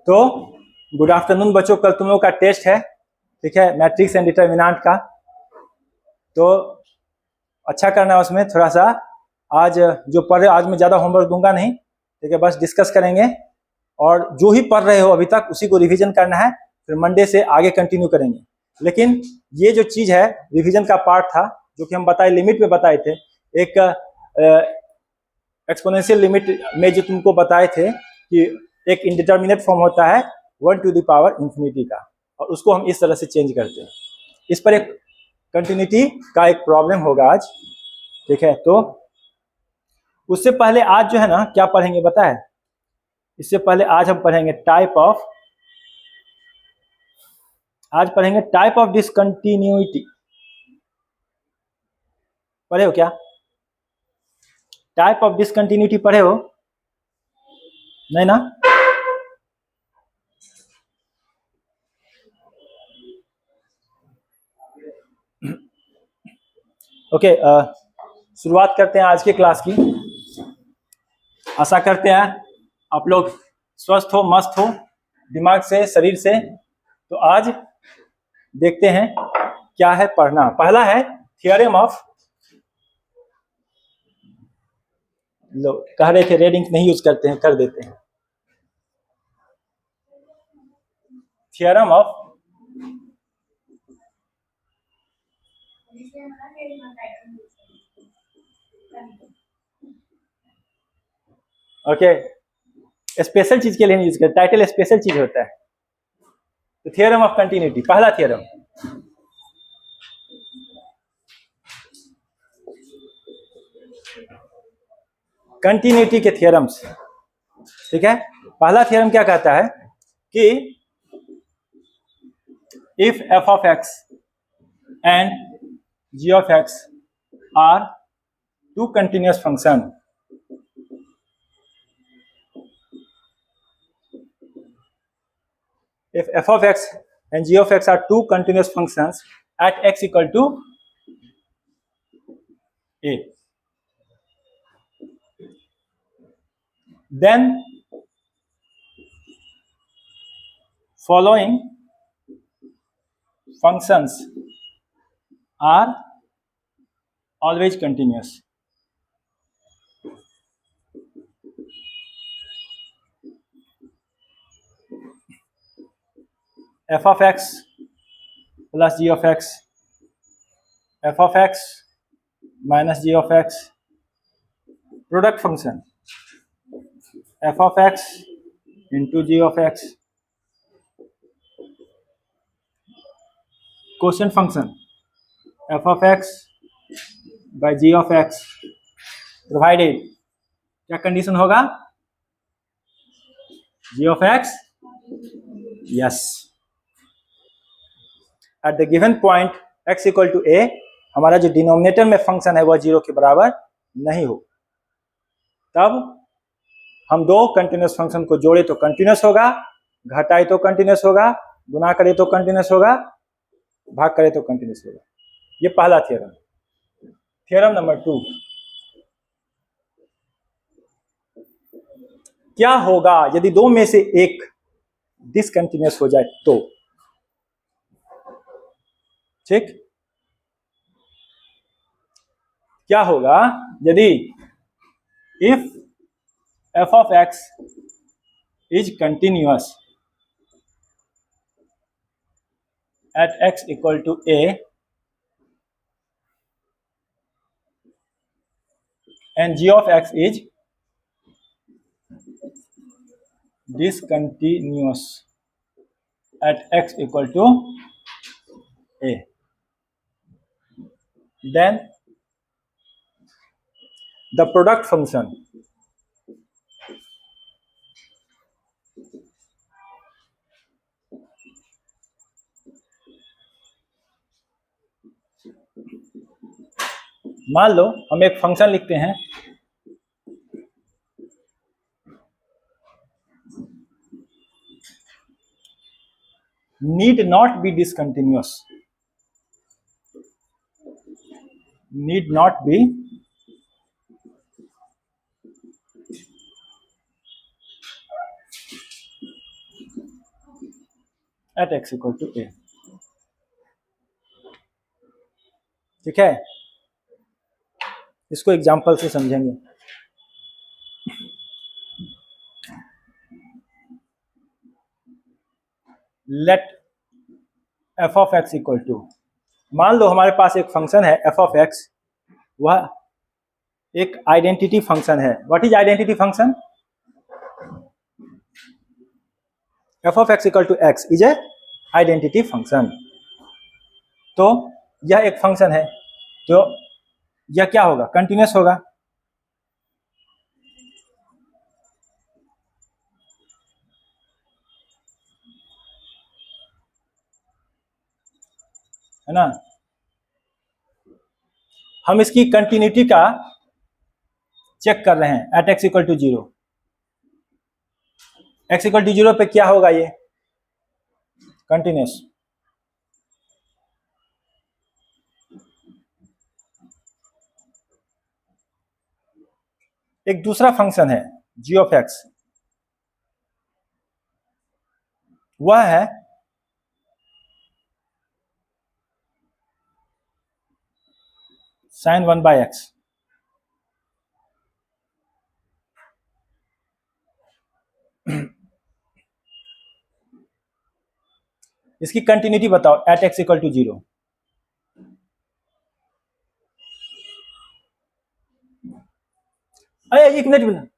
तो good afternoon बच्चों, कल तुम लोग का टेस्ट है, ठीक है, मैट्रिक्स एंड डिटर्मिनेंट का। तो अच्छा करना है उसमें थोड़ा सा। आज जो पढ़ रहे हो, आज मैं ज़्यादा होमवर्क दूंगा नहीं, ठीक है, बस डिस्कस करेंगे और जो ही पढ़ रहे हो अभी तक उसी को रिवीजन करना है, फिर मंडे से आगे कंटिन्यू करेंगे। लेकिन ये जो चीज़ है रिवीजन का पार्ट था, जो कि हम बताए लिमिट में बताए थे, एक एक्सपोनेंशियल लिमिट में जो तुमको बताए थे कि एक इंडिटर्मिनेट फॉर्म होता है 1 टू द पावर इंफिनिटी का, और उसको हम इस तरह से चेंज करते हैं। इस पर एक कंटिन्यूटी का एक प्रॉब्लम होगा आज, ठीक है। तो उससे पहले आज जो है ना क्या पढ़ेंगे पता है? इससे पहले आज हम पढ़ेंगे टाइप ऑफ डिसकंटिन्यूटी। पढ़े हो क्या? टाइप ऑफ डिसकंटिन्यूटी पढ़े हो? नहीं ना? ओके, शुरुआत करते हैं आज के क्लास की। आशा करते हैं आप लोग स्वस्थ हो, मस्त हो, दिमाग से, शरीर से। तो आज देखते हैं क्या है पढ़ना। पहला है थियरम ऑफ, लो कह रहे थे रेड इंक नहीं यूज करते हैं, कर देते हैं। थियरम ऑफ ओके, स्पेशल चीज के लिए नहीं यूज करते, टाइटल स्पेशल चीज होता है। तो थियरम ऑफ कंटिन्यूटी, पहला थियरम। कंटिन्यूटी के थियरम्स, ठीक है। पहला थियरम क्या कहता है कि if f of x and g of x are two continuous function, if f of x and g of x are two continuous functions at x equal to a, then following functions are always continuous. f of x plus g of x, f of x minus g of x, product function f of x into g of x, quotient function f of x by g of x, provided क्या condition होगा? g of x, yes, at the given point x equal to a, हमारा जो denominator में function है वह 0 के बराबर नहीं हो, तब हम दो कंटिन्यूअस फंक्शन को जोड़े तो कंटिन्यूअस होगा, घटाए तो कंटिन्यूअस होगा, गुना करे तो कंटिन्यूअस होगा, भाग करे तो कंटिन्यूअस होगा। ये पहला थियरम। थियरम नंबर 2, क्या होगा यदि दो में से एक डिसकंटिन्यूअस हो जाए तो? ठीक, क्या होगा यदि if f of x is continuous at x equal to a and g of x is discontinuous at x equal to a, then the product function मान लो हम एक फंक्शन लिखते हैं need not be discontinuous, need not be at x equal to a. ठीक है, इसको example से समझेंगे। Let f of x equal to, मान लो हमारे पास एक फंक्शन है एफ ऑफ एक्स, वह एक आइडेंटिटी फंक्शन है। What is identity function? F of x equal to x is a identity function. तो यह एक फंक्शन है, तो यह क्या होगा? कंटिन्यूअस होगा। है ना? हम इसकी कंटिन्यूटी का चेक कर रहे हैं at x equal to 0। X equal to 0 पे क्या होगा? ये कंटिन्यूअस। एक दूसरा फंक्शन है जी ऑफ एक्स, वह है sin 1 बाई एक्स। इसकी कंटिन्यूटी बताओ एट एक्स इक्वल टू 0। अरे एक मिनट,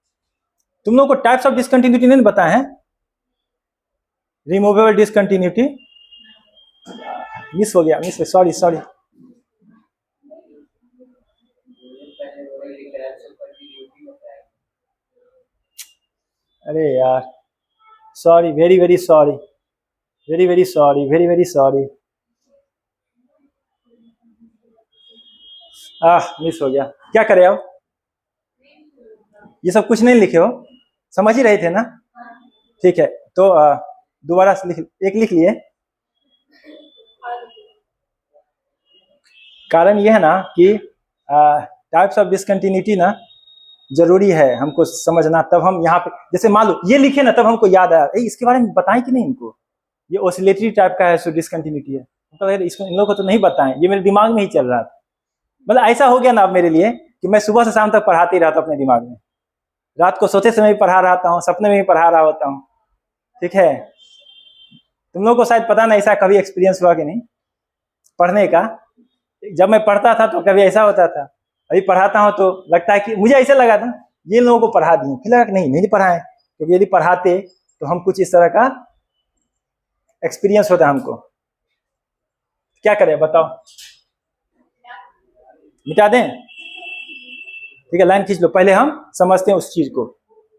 तुम लोगों को टाइप्स ऑफ डिसकंटिन्यूटी नहीं बताए हैं? रिमूवेबल डिसकंटिन्यूटी मिस हो गया, सॉरी सॉरी। अरे यार, sorry, very very sorry, very very sorry, very very sorry. Miss हो गया। क्या करें अब? ये सब कुछ नहीं लिखे हो, समझ ही रहे थे ना? ठीक है, तो दोबारा से लिख लिए। कारण यह है ना कि टाइप्स ऑफ डिसकंटिन्यूटी ना जरूरी है हमको समझना, तब हम यहाँ पे जैसे मान लो ये लिखे ना, तब हमको याद आया इसके बारे में बताएं कि नहीं इनको, ये ऑसिलेटरी टाइप का है, सो डिसकंटिन्यूटी है। तो इसको इन लोगों को तो नहीं बताएं, ये मेरे दिमाग में ही चल रहा था। मतलब ऐसा हो गया ना अब मेरे लिए कि मैं सुबह से शाम तक पढ़ाते ही रहता अपने दिमाग में, रात को सोते समय भी पढ़ा रहता हूँ, सपने में भी पढ़ा रहा होता हूँ। ठीक है, तुम लोगों को शायद पता नहीं ऐसा कभी एक्सपीरियंस हुआ कि नहीं पढ़ने का। जब मैं पढ़ता था तो कभी ऐसा होता था, अभी पढ़ाता हूँ तो लगता है कि मुझे ऐसा लगा था ये लोगों को पढ़ा दिए, फिर लगा कि नहीं पढ़ाए, क्योंकि यदि पढ़ाते तो हम कुछ इस तरह का एक्सपीरियंस होता है हमको। क्या करें बताओ? मिटा दें? ठीक है, लाइन खींच लो। पहले हम समझते हैं उस चीज को,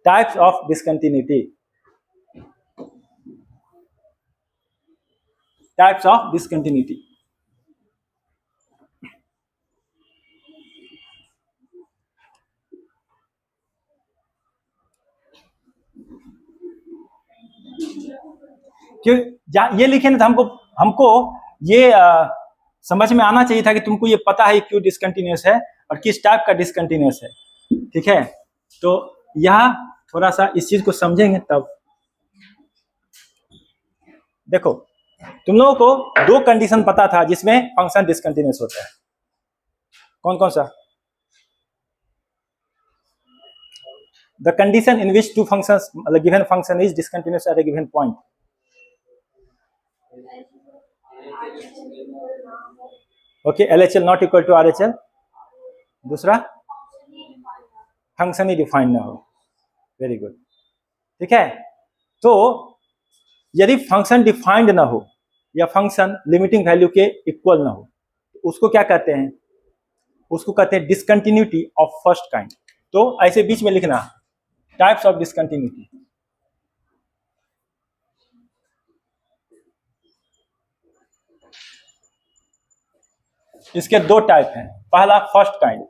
types of discontinuity. Types of discontinuity, क्यों ये लिखे ना, तो हमको ये समझ में आना चाहिए था कि तुमको ये पता है क्यों डिसकंटिन्यूअस है और किस टाइप का डिसकंटिन्यूअस है। ठीक है, तो यह थोड़ा सा इस चीज को समझेंगे तब। देखो, तुम लोगों को दो कंडीशन पता था जिसमें फंक्शन डिसकंटिन्यूअस होता है। कौन कौन सा? The condition in which two functions given function is discontinuous at a given point. Okay, LHL not equal to RHL। दूसरा, फंक्शन ही डिफाइंड ना हो। Very good. ठीक है, तो यदि फंक्शन डिफाइंड ना हो या फंक्शन लिमिटिंग वैल्यू के इक्वल ना हो, तो उसको क्या कहते हैं? उसको कहते हैं डिसकंटिन्यूटी ऑफ फर्स्ट काइंड। तो ऐसे बीच में लिखना टाइप्स ऑफ डिसकंटिन्यूटी। इसके दो टाइप हैं। पहला फर्स्ट काइंड,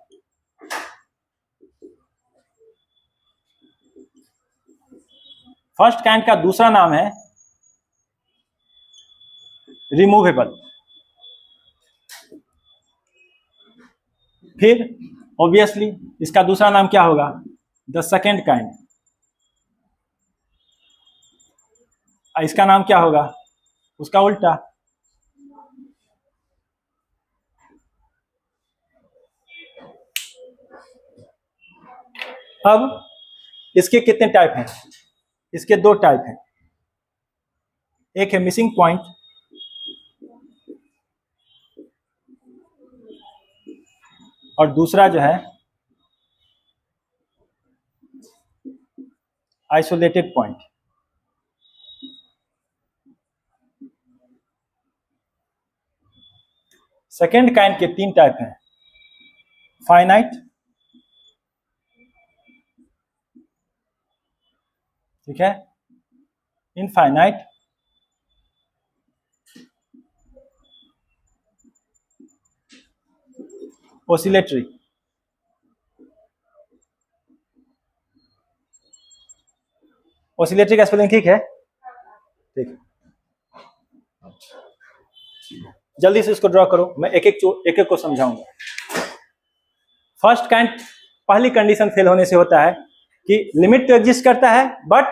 फर्स्ट काइंड का दूसरा नाम है रिमूवेबल। फिर ऑब्वियसली इसका दूसरा नाम क्या होगा? The second kind. इसका नाम क्या होगा? उसका उल्टा। अब इसके कितने टाइप हैं? इसके दो टाइप हैं, एक है मिसिंग पॉइंट और दूसरा जो है आइसोलेटेड पॉइंट। सेकेंड काइंड के तीन टाइप हैं, फाइनाइट, ठीक है, इनफाइनाइट, ऑसिलेटरी। ऑसिलेटरी का स्पेलिंग ठीक है? ठीक है, जल्दी से इसको ड्रॉ करो, मैं एक एक को समझाऊंगा। फर्स्ट काइंड पहली कंडीशन फेल होने से होता है कि लिमिट तो एग्जिस्ट करता है बट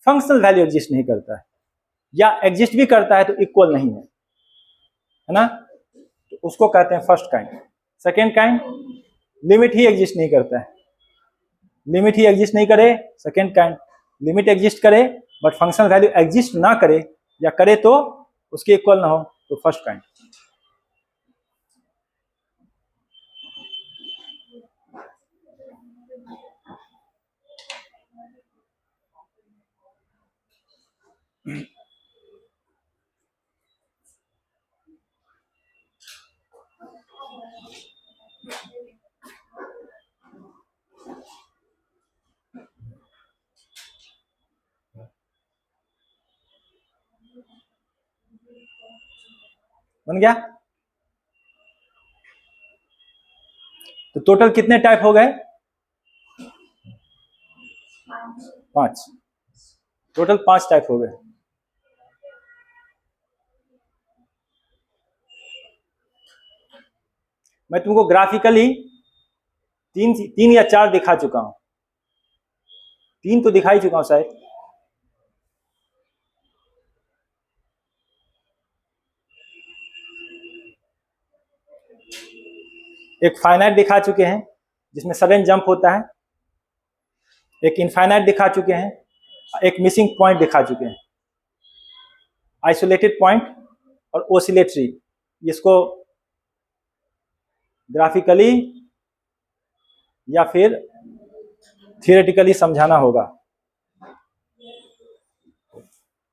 फंक्शनल वैल्यू एग्जिस्ट नहीं करता है, या एग्जिस्ट भी करता है तो इक्वल नहीं है ना, तो उसको कहते हैं first kind. Second kind limit ही एग्जिस्ट नहीं करता है, लिमिट ही एग्जिस्ट नहीं करे सेकेंड काइंड, लिमिट एग्जिस्ट करे बट फंक्शनल वैल्यू एग्जिस्ट ना करे या करे तो उसके इक्वल ना हो, तो फर्स्ट काइंड। बन गया? तो टोटल कितने टाइप हो गए? 5, टोटल 5 टाइप हो गए। मैं तुमको ग्राफिकली तीन या चार दिखा चुका हूं, 3 तो दिखा ही चुका हूं शायद। एक फाइनाइट दिखा चुके हैं जिसमें सडन जंप होता है, एक इनफाइनाइट दिखा चुके हैं, एक मिसिंग पॉइंट दिखा चुके हैं, आइसोलेटेड पॉइंट और ओसिलेटरी। इसको ग्राफिकली या फिर थियोरेटिकली समझाना होगा।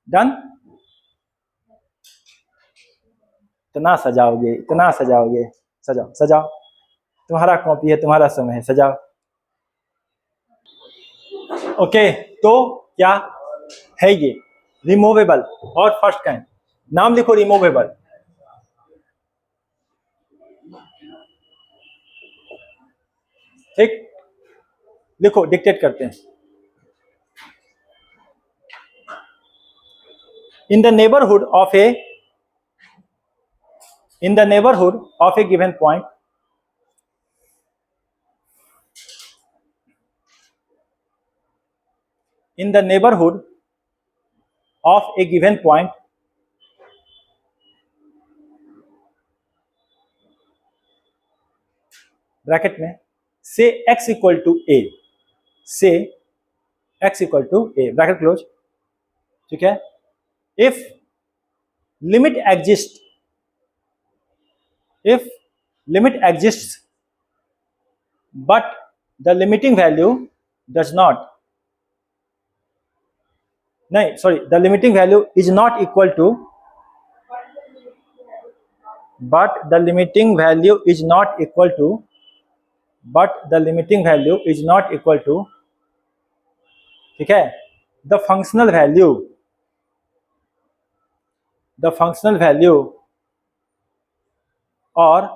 डन? इतना सजाओगे, इतना सजाओगे, सजाओ सजाओ, तुम्हारा कॉपी है, तुम्हारा समय है, सजाओ। ओके, तो क्या है ये? रिमूवेबल और फर्स्ट काइंड। नाम लिखो रिमूवेबल। ठीक, लिखो, डिक्टेट करते हैं। In the neighbourhood of a given point, in the neighborhood of a given point, bracket में से x इक्वल टू ए, से x equal to a, bracket close, ठीक है। If limit exist, if limit exist but the limiting value does not, नहीं sorry, the limiting value is not equal to, but the limiting value is not equal to, but the limiting value is not equal to, ठीक है, the functional value or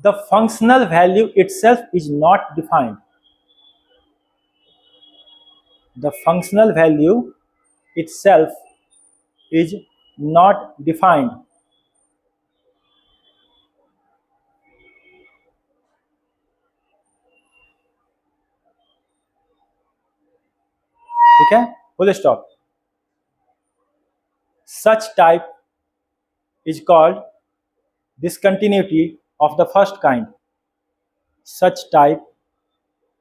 the functional value itself is not defined, the functional value itself is not defined, ठीक है। full stop. Such type is called discontinuity of the first kind. Such type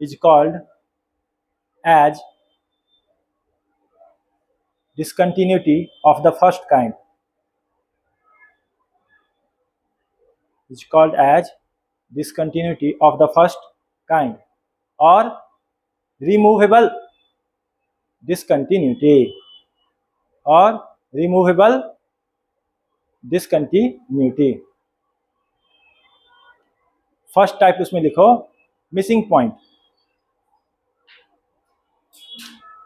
is called as discontinuity of the first kind. Is called as discontinuity of the first kind or removable discontinuity or removable discontinuity. First type उसमें लिखो missing point.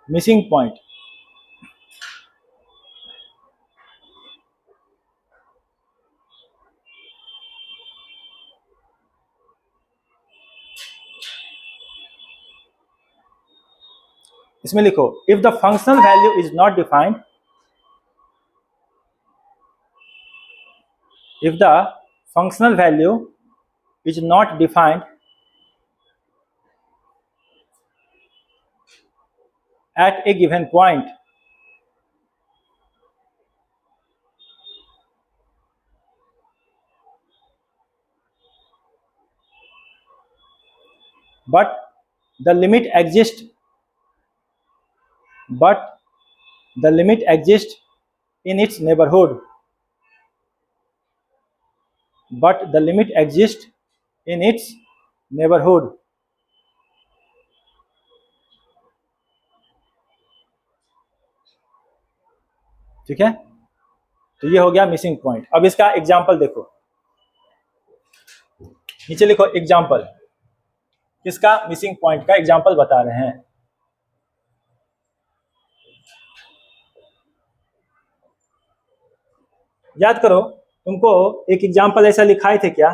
Missing point इसमें लिखो if the functional value is not defined, if the functional value is not defined at a given point, but the limit exists in its neighborhood, but the limit exists in its neighborhood. ठीक है, तो ये हो गया missing point. अब इसका example देखो, नीचे लिखो एग्जांपल. किसका मिसिंग पॉइंट का एग्जांपल बता रहे हैं. याद करो, तुमको एक एग्जांपल ऐसा लिखाए थे क्या?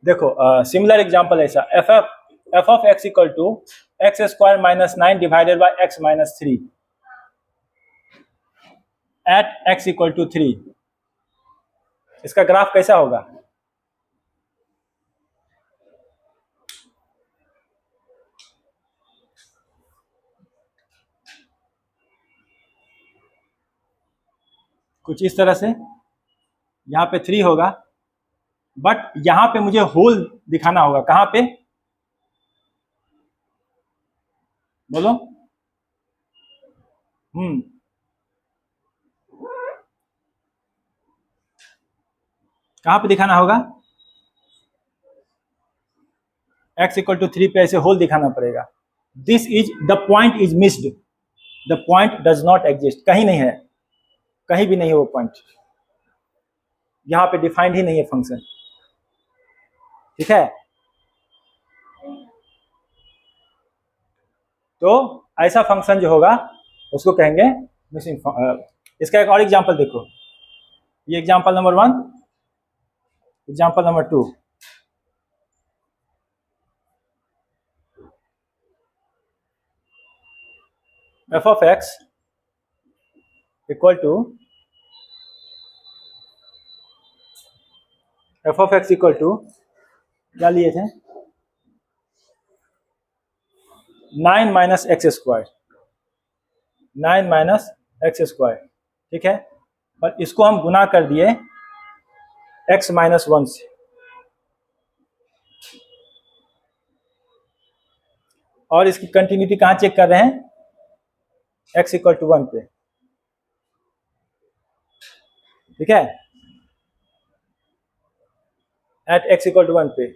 देखो सिमिलर एग्जांपल ऐसा f of x equal to x square minus 9 divided by x minus 3 at x equal to 3. इसका ग्राफ कैसा होगा? कुछ इस तरह से. यहाँ पे 3 होगा, बट यहाँ पे मुझे होल दिखाना होगा. कहाँ पे बोलो? कहाँ पे दिखाना होगा? x इक्वल टू 3 पे ऐसे होल दिखाना पड़ेगा. This is the point is missed. The point does not exist. कहीं नहीं है, कहीं भी नहीं है वो पॉइंट. यहाँ पे डिफाइंड ही नहीं है फंक्शन. ठीक है, तो ऐसा फंक्शन जो होगा उसको कहेंगे मिसिंग. इसका एक और एग्जांपल देखो. ये example number 1, example number 2. F of x equal to क्या लिए थे? 9 minus x square. 9 minus x square. ठीक है, और इसको हम गुना कर दिए x माइनस 1 से. और इसकी कंटिन्यूटी कहाँ चेक कर रहे हैं? x इक्वल टू 1 पे. ठीक है, एट x इक्वल टू 1 पे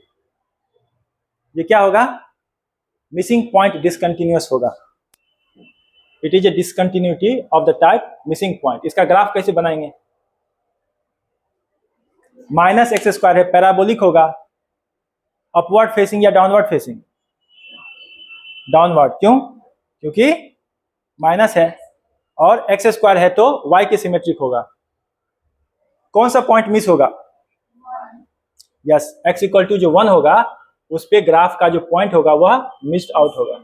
ये क्या होगा? मिसिंग पॉइंट डिसकंटिन्यूअस होगा. It is a discontinuity of the type missing point. इसका ग्राफ कैसे बनाएंगे? माइनस एक्स स्क्वायर है, पैराबोलिक होगा. अपवर्ड फेसिंग या डाउनवर्ड फेसिंग? डाउनवर्ड. क्यों? क्योंकि माइनस है और एक्स स्क्वायर है तो y के सिमेट्रिक होगा. कौन सा पॉइंट मिस होगा? यस, x इक्वल टू जो 1 होगा उस पे ग्राफ का जो पॉइंट होगा वह मिस्ड आउट होगा.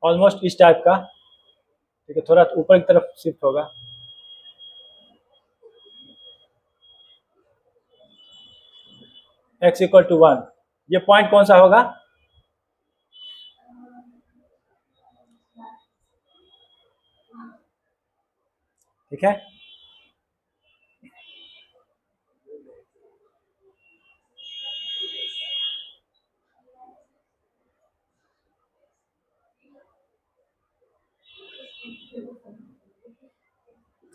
ऑलमोस्ट इस टाइप का, ठीक है, थोड़ा ऊपर की तरफ शिफ्ट होगा। x इक्वल टू 1, ये पॉइंट कौन सा होगा? ठीक है,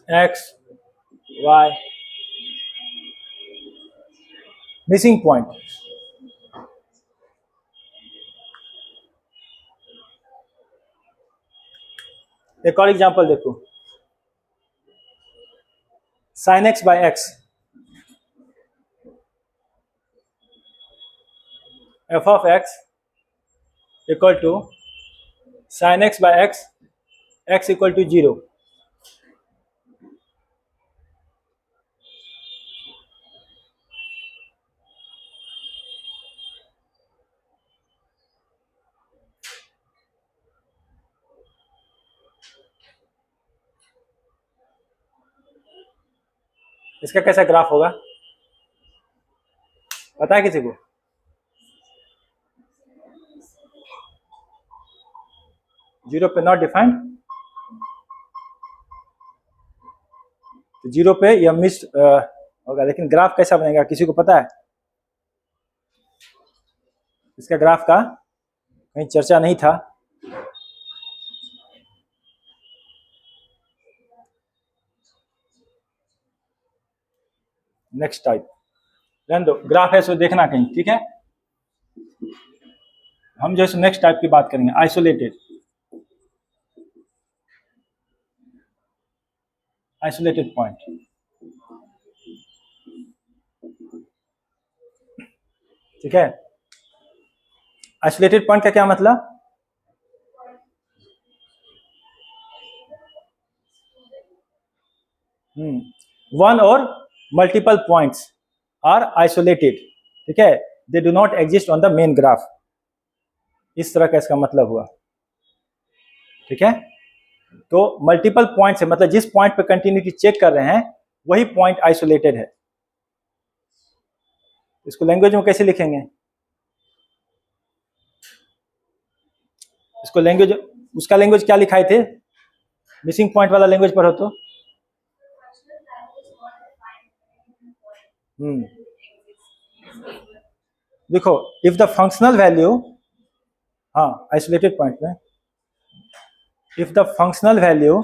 x y मिसिंग पॉइंट। एक और एग्जांपल देखो, sin x by x, f of x equal to sin x by x, x equal to 0। इसका कैसा ग्राफ होगा, पता है किसी को? जीरो पे नॉट डिफाइंड, तो जीरो पे यह मिस होगा, लेकिन ग्राफ कैसा बनेगा किसी को पता है? इसका ग्राफ का कहीं चर्चा नहीं था। नेक्स्ट टाइप, रहने दो, ग्राफ है सो देखना कहीं, ठीक है। हम जो है नेक्स्ट टाइप की बात करेंगे, आइसोलेटेड। आइसोलेटेड पॉइंट, ठीक है। आइसोलेटेड पॉइंट का क्या मतलब? वन और मल्टीपल पॉइंट्स आर आइसोलेटेड, ठीक है, they do not exist on the main graph, इस तरह का इसका मतलब हुआ, ठीक है। तो मल्टीपल पॉइंट्स है, मतलब जिस पॉइंट पे कंटिन्यूटी चेक कर रहे हैं वही पॉइंट आइसोलेटेड है। इसको लैंग्वेज में कैसे लिखेंगे? इसको लैंग्वेज, उसका लैंग्वेज क्या लिखाए थे? मिसिंग पॉइंट वाला लैंग्वेज पढ़ो तो। देखो, इफ द फंक्शनल वैल्यू, हाँ आइसोलेटेड पॉइंट में, if the functional value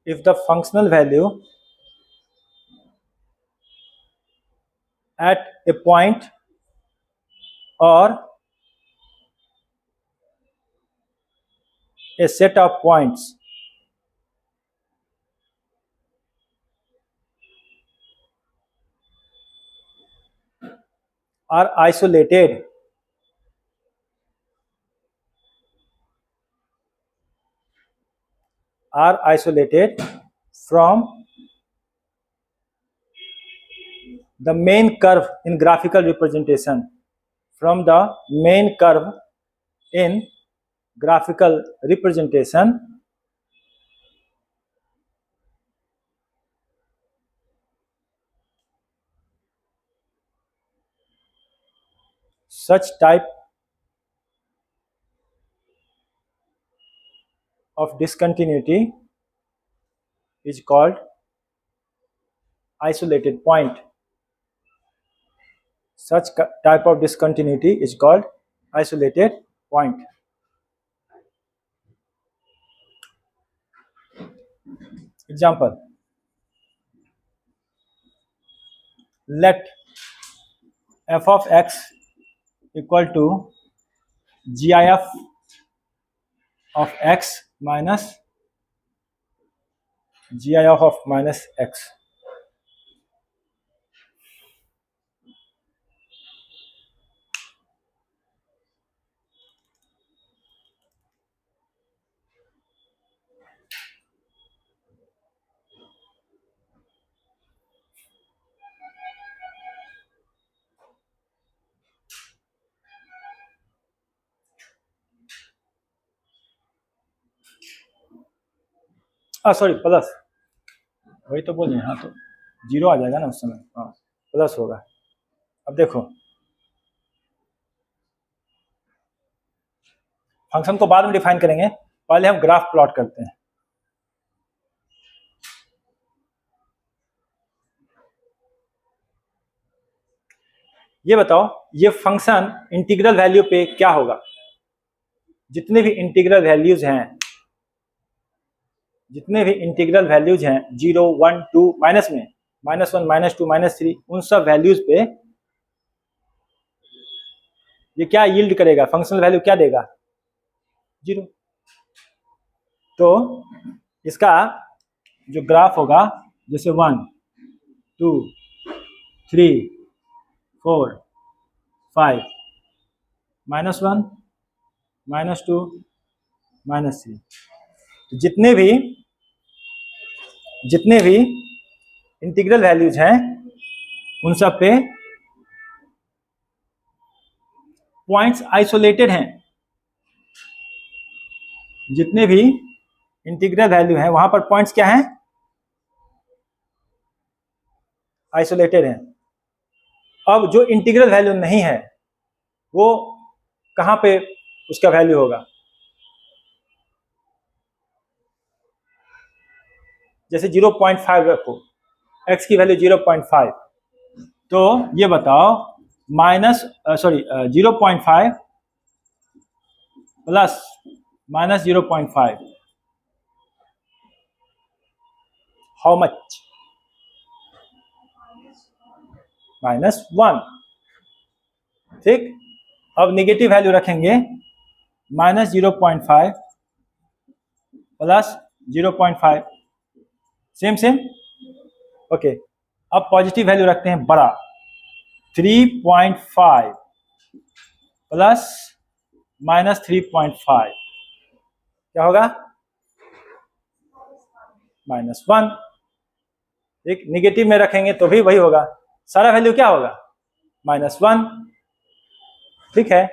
if the functional value at a point or a set of points are isolated from the main curve in graphical representation, from the main curve in graphical representation, such type of discontinuity is called isolated point. Such type of discontinuity is called isolated point. Example, let f of x equal to gif of x minus gif of minus x. Sorry plus, वही तो बोल रहे हैं। हाँ तो 0 आ जाएगा ना उस समय, हाँ प्लस होगा। अब देखो फंक्शन को बाद में डिफाइन करेंगे, पहले हम ग्राफ प्लॉट करते हैं। ये बताओ ये फंक्शन इंटीग्रल वैल्यू पे क्या होगा? जितने भी इंटीग्रल वैल्यूज हैं, जितने भी इंटीग्रल वैल्यूज हैं 0 1 2 माइनस में -1 -2 -3, उन सब वैल्यूज पे ये क्या यील्ड करेगा? फंक्शनल वैल्यू क्या देगा? 0। तो इसका जो ग्राफ होगा जैसे 1 2 3 4 5 -1 -2 -3, तो जितने भी इंटीग्रल वैल्यूज हैं उन सब पे पॉइंट्स आइसोलेटेड हैं। जितने भी इंटीग्रल वैल्यू हैं वहां पर पॉइंट्स क्या हैं? आइसोलेटेड हैं। अब जो इंटीग्रल वैल्यू नहीं है वो कहां पे उसका वैल्यू होगा? जैसे 0.5 रखो, x की वैल्यू 0.5, तो ये बताओ -0.5 प्लस -0.5 हाउ मच? -1। ठीक, अब निगेटिव वैल्यू रखेंगे -0.5 प्लस 0.5, सेम। ओके, अब पॉजिटिव वैल्यू रखते हैं बड़ा, 3.5 प्लस -3.5 क्या होगा? -1। एक निगेटिव में रखेंगे तो भी वही होगा, सारा वैल्यू क्या होगा? -1। ठीक है,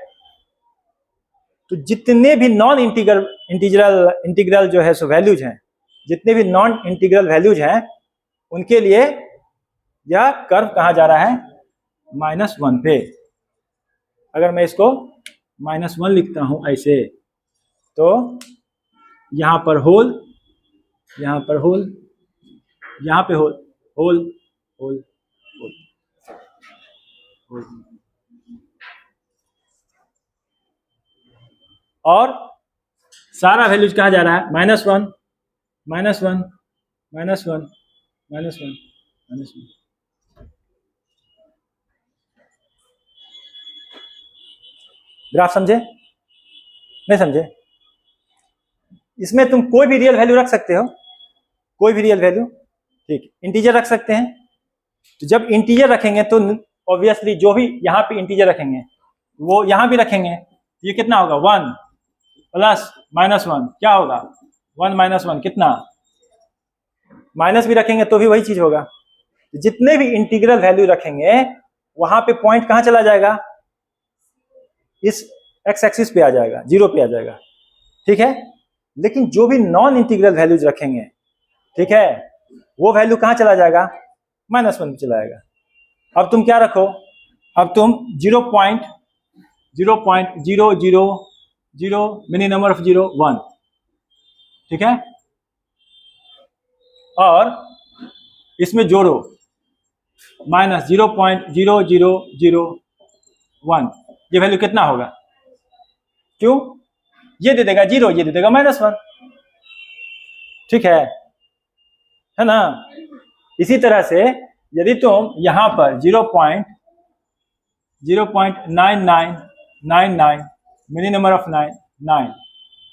तो जितने भी नॉन इंटीग्रल जो है सो वैल्यूज हैं, जितने भी नॉन इंटीग्रल वैल्यूज हैं उनके लिए यह कर्व कहा जा रहा है -1 पे। अगर मैं इसको -1 लिखता हूं ऐसे, तो यहां पर होल, यहां पर होल, यहां पे hole, hole hole hole hole, और सारा वैल्यूज कहा जा रहा है -1 -1 -1 -1 -1। ग्राफ समझे? नहीं समझे? इसमें तुम कोई भी रियल वैल्यू रख सकते हो, कोई भी रियल वैल्यू। ठीक, इंटीजर रख सकते हैं। तो जब इंटीजर रखेंगे तो ऑब्वियसली जो भी यहाँ पे इंटीजर रखेंगे वो यहाँ भी रखेंगे। ये कितना होगा? 1 प्लस -1 क्या होगा? 1 -1 कितना? माइनस भी रखेंगे तो भी वही चीज होगा। जितने भी इंटीग्रल वैल्यू रखेंगे वहां पे पॉइंट कहां चला जाएगा? इस एक्स एक्सिस पे आ जाएगा, 0 पे आ जाएगा। ठीक है, लेकिन जो भी नॉन इंटीग्रल वैल्यूज रखेंगे, ठीक है, वो वैल्यू कहां चला जाएगा? -1 पे चला जाएगा। अब तुम क्या रखो? अब तुम 0.000 मिनी नंबर ऑफ 0 1, ठीक है, और इसमें जोड़ो -0.0001, ये वैल्यू कितना होगा? क्यों? ये दे देगा 0, ये दे देगा -1। ठीक है ना? इसी तरह से यदि तुम यहां पर 0.9999 मिनी नंबर ऑफ 9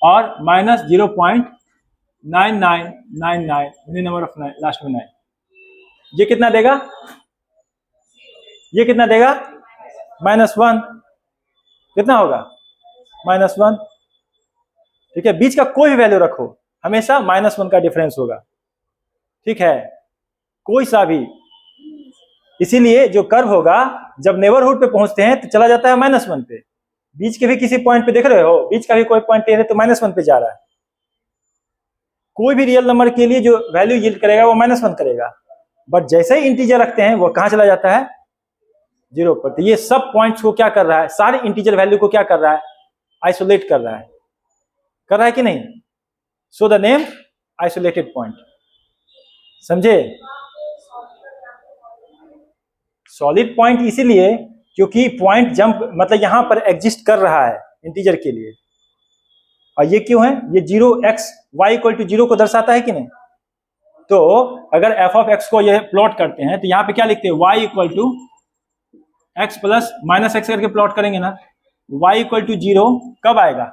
और -0.9999 मिनी नंबर ऑफ 9 लास्ट में 9, ये कितना देगा? ये कितना देगा? -1। कितना होगा? -1। ठीक है, बीच का कोई भी वैल्यू रखो, हमेशा -1 का डिफरेंस होगा। ठीक है, कोई सा भी। इसीलिए जो कर्व होगा जब नेबरहुड पे पहुंचते हैं तो चला जाता है -1 पे। बीच के भी किसी पॉइंट पे देख रहे हो, बीच का भी कोई पॉइंट ले रहे तो -1 पे जा रहा है। कोई भी रियल नंबर के लिए जो वैल्यू यील्ड करेगा वो -1 करेगा, बट जैसे ही इंटीजर रखते हैं वो कहां चला जाता है, 0 पर। तो ये सब पॉइंट्स को क्या कर रहा है, सारे इंटीजर वैल्यू को क्या कर रहा है, आइसोलेट कर रहा है कि नहीं। So the name isolated point, समझे। सॉलिड पॉइंट इसीलिए क्योंकि पॉइंट जंप मतलब यहां पर एग्जिस्ट कर रहा है इंटीजर के लिए। और ये क्यों है, ये 0x y = 0 को दर्शाता है कि नहीं। तो अगर f(x) को ये प्लॉट करते हैं तो यहाँ पे क्या लिखते हैं, y = x प्लस -x करके प्लॉट करेंगे ना। y = 0 कब आएगा,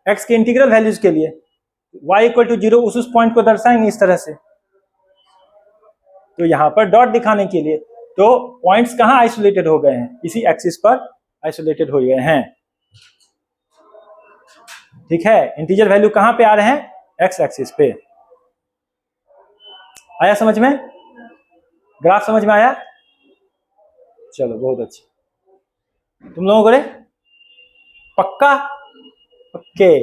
x के इंटीग्रल वैल्यूज के लिए। y = 0 उस पॉइंट को दर्शाएंगे इस तरह से। तो यहां पर डॉट दिखाने के लिए, तो पॉइंट्स कहां आइसोलेटेड हो गए हैं, इसी एक्सिस पर आइसोलेटेड हो गए हैं। ठीक है, इंटीजर वैल्यू कहां पे आ रहे हैं, एक्स एक्सिस पे। आया समझ में, ग्राफ समझ में आया। चलो बहुत अच्छा, तुम लोगों को रे पक्का, ओके।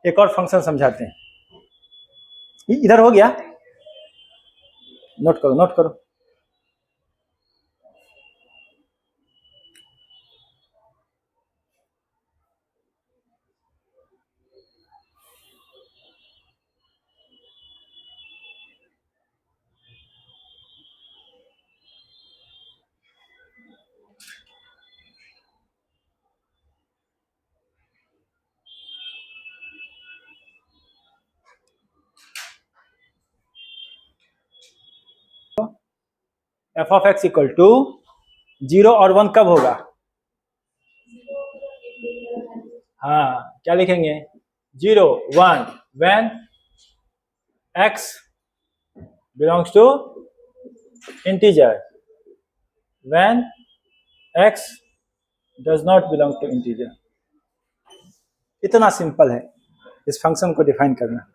एक और फंक्शन समझाते हैं, इधर हो गया, नोट करो नोट करो। f(x) = 0 और 1 कब होगा, हाँ क्या लिखेंगे, 0 1 when x belongs to integer, when x does not belong to integer। इतना सिंपल है इस फंक्शन को डिफाइन करना।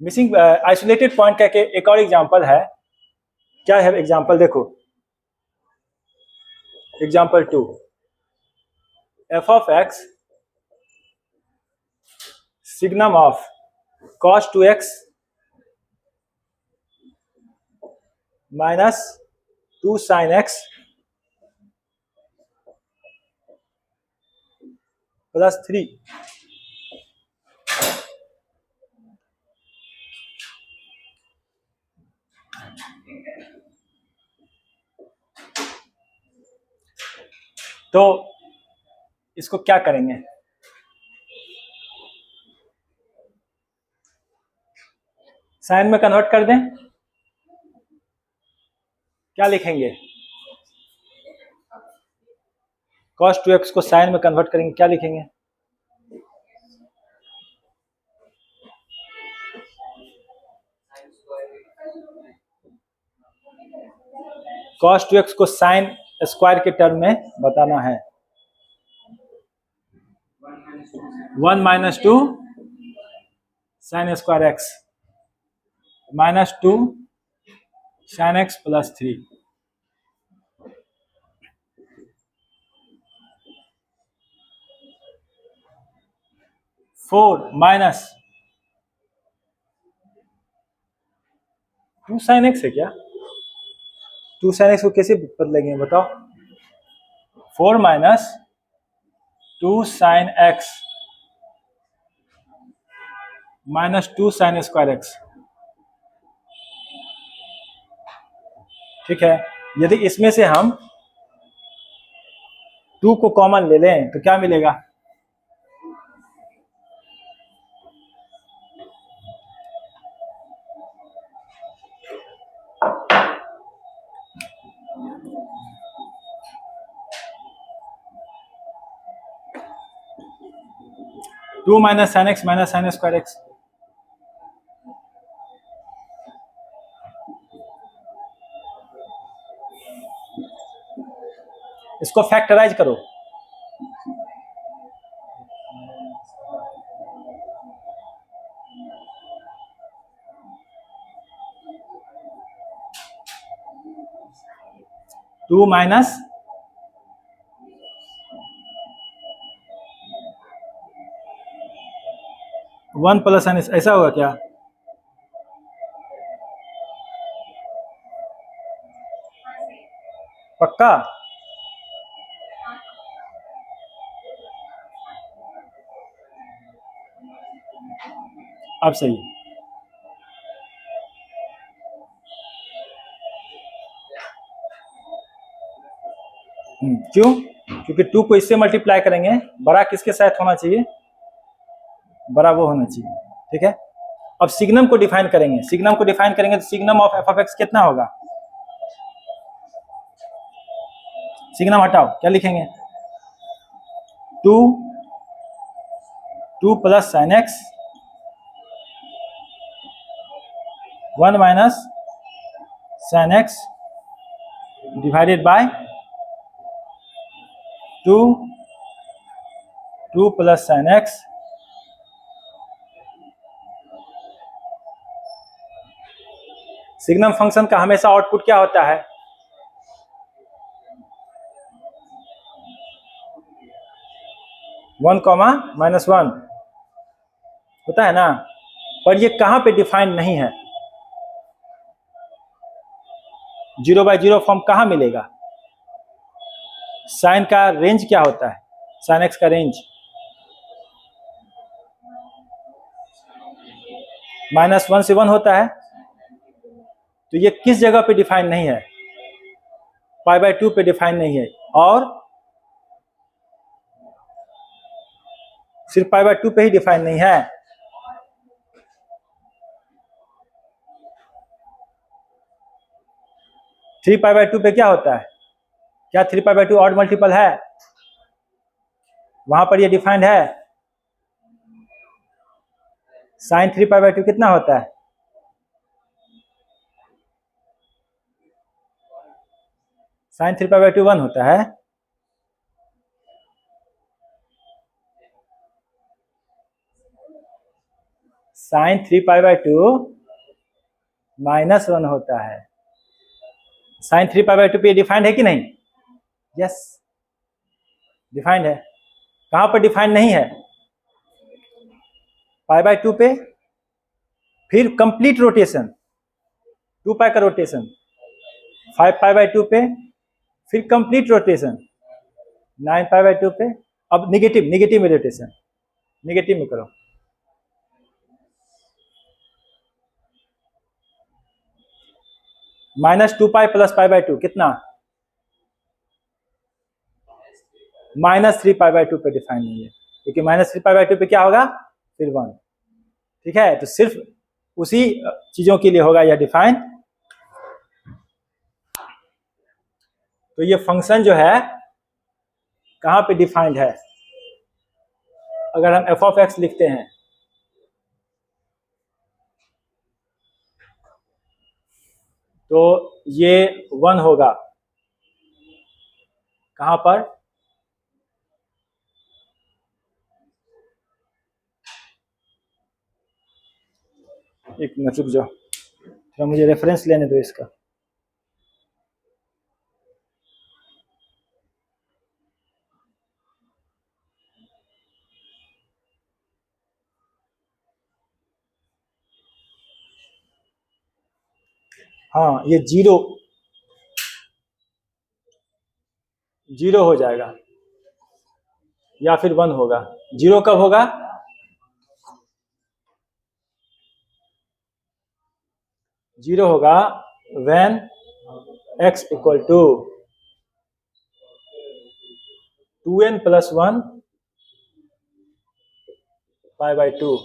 मिसिंग आइसोलेटेड पॉइंट का एक और एग्जांपल है, क्या है एग्जांपल, देखो example 2, f(x) signum of cos 2x minus 2 sin x plus 3। तो इसको क्या करेंगे, साइन में कन्वर्ट कर दें, क्या लिखेंगे, cos 2x को साइन में कन्वर्ट करेंगे, क्या लिखेंगे, cos 2x को साइन स्क्वायर के टर्म में बताना है, 1 - 2 sin square x -2 sin x plus 3। 4 - 2 sin x है क्या, 2 sin x को कैसे बदलेंगे बताओ, 4 - 2 sin x -2 sin square x। ठीक है, यदि इसमें से हम 2 को कॉमन ले लें तो क्या मिलेगा, two minus sine x minus sine square x. इसको फैक्टराइज करो, 2 माइनस 1 प्लस साइन, ऐसा होगा क्या? पक्का? अब सही। क्यों? क्योंकि 2 को इससे मल्टीप्लाई करेंगे, बड़ा किसके साथ होना चाहिए? बड़ा वो होना चाहिए। ठीक है, अब सिग्नम को डिफाइन करेंगे। सिग्नम को डिफाइन करेंगे तो signum of F of x कितना होगा? सिग्नम हटाओ, क्या लिखेंगे? 2 plus sine x 1 minus sine x divided by 2 plus sine x signum function का हमेशा आउटपुट क्या होता है? वन कॉमा माइनस वन होता है ना, पर ये कहां पे डिफाइंड नहीं है? 0/0 फॉर्म कहां मिलेगा? साइन का रेंज क्या होता है? साइन एक्स का रेंज -1 से 1 होता है, तो ये किस जगह पे डिफाइन नहीं है? π/2 पे डिफाइन नहीं है, और सिर्फ π/2 पे ही डिफाइन नहीं है। थ्री π/2 पे क्या होता है? क्या 3π/2 ऑड मल्टीपल है? वहां पर ये डिफाइंड है। साइन 3π/2 कितना होता है? साइन 3π/2 1 होता है। साइन 3π/2 -1 होता है। साइन 3π/2 पे डिफाइंड है कि नहीं? यस, डिफाइंड है। कहां पर डिफाइंड नहीं है? π/2 पे, फिर कंप्लीट रोटेशन 2π का रोटेशन, 5π/2 पे, फिर कंप्लीट रोटेशन 9π/2 पे। अब निगेटिव में रोटेशन, निगेटिव में करो। -2π प्लस π/2 कितना? -3π/2 पे डिफाइन नहीं है, क्योंकि -3π/2 पे क्या होगा? फिर 1। ठीक है, तो सिर्फ उसी चीजों के लिए होगा यह डिफाइन। तो ये फंक्शन जो है कहां पे डिफाइंड है? अगर हम एफ ऑफ एक्स लिखते हैं तो ये 1 होगा। कहां पर? एक मिनट रुक जाओ, थोड़ा मुझे रेफरेंस लेने दो इसका। हाँ, ये जीरो हो जाएगा या फिर 1 होगा। 0 कब होगा? जीरो होगा when x equal to 2n plus 1 π/2।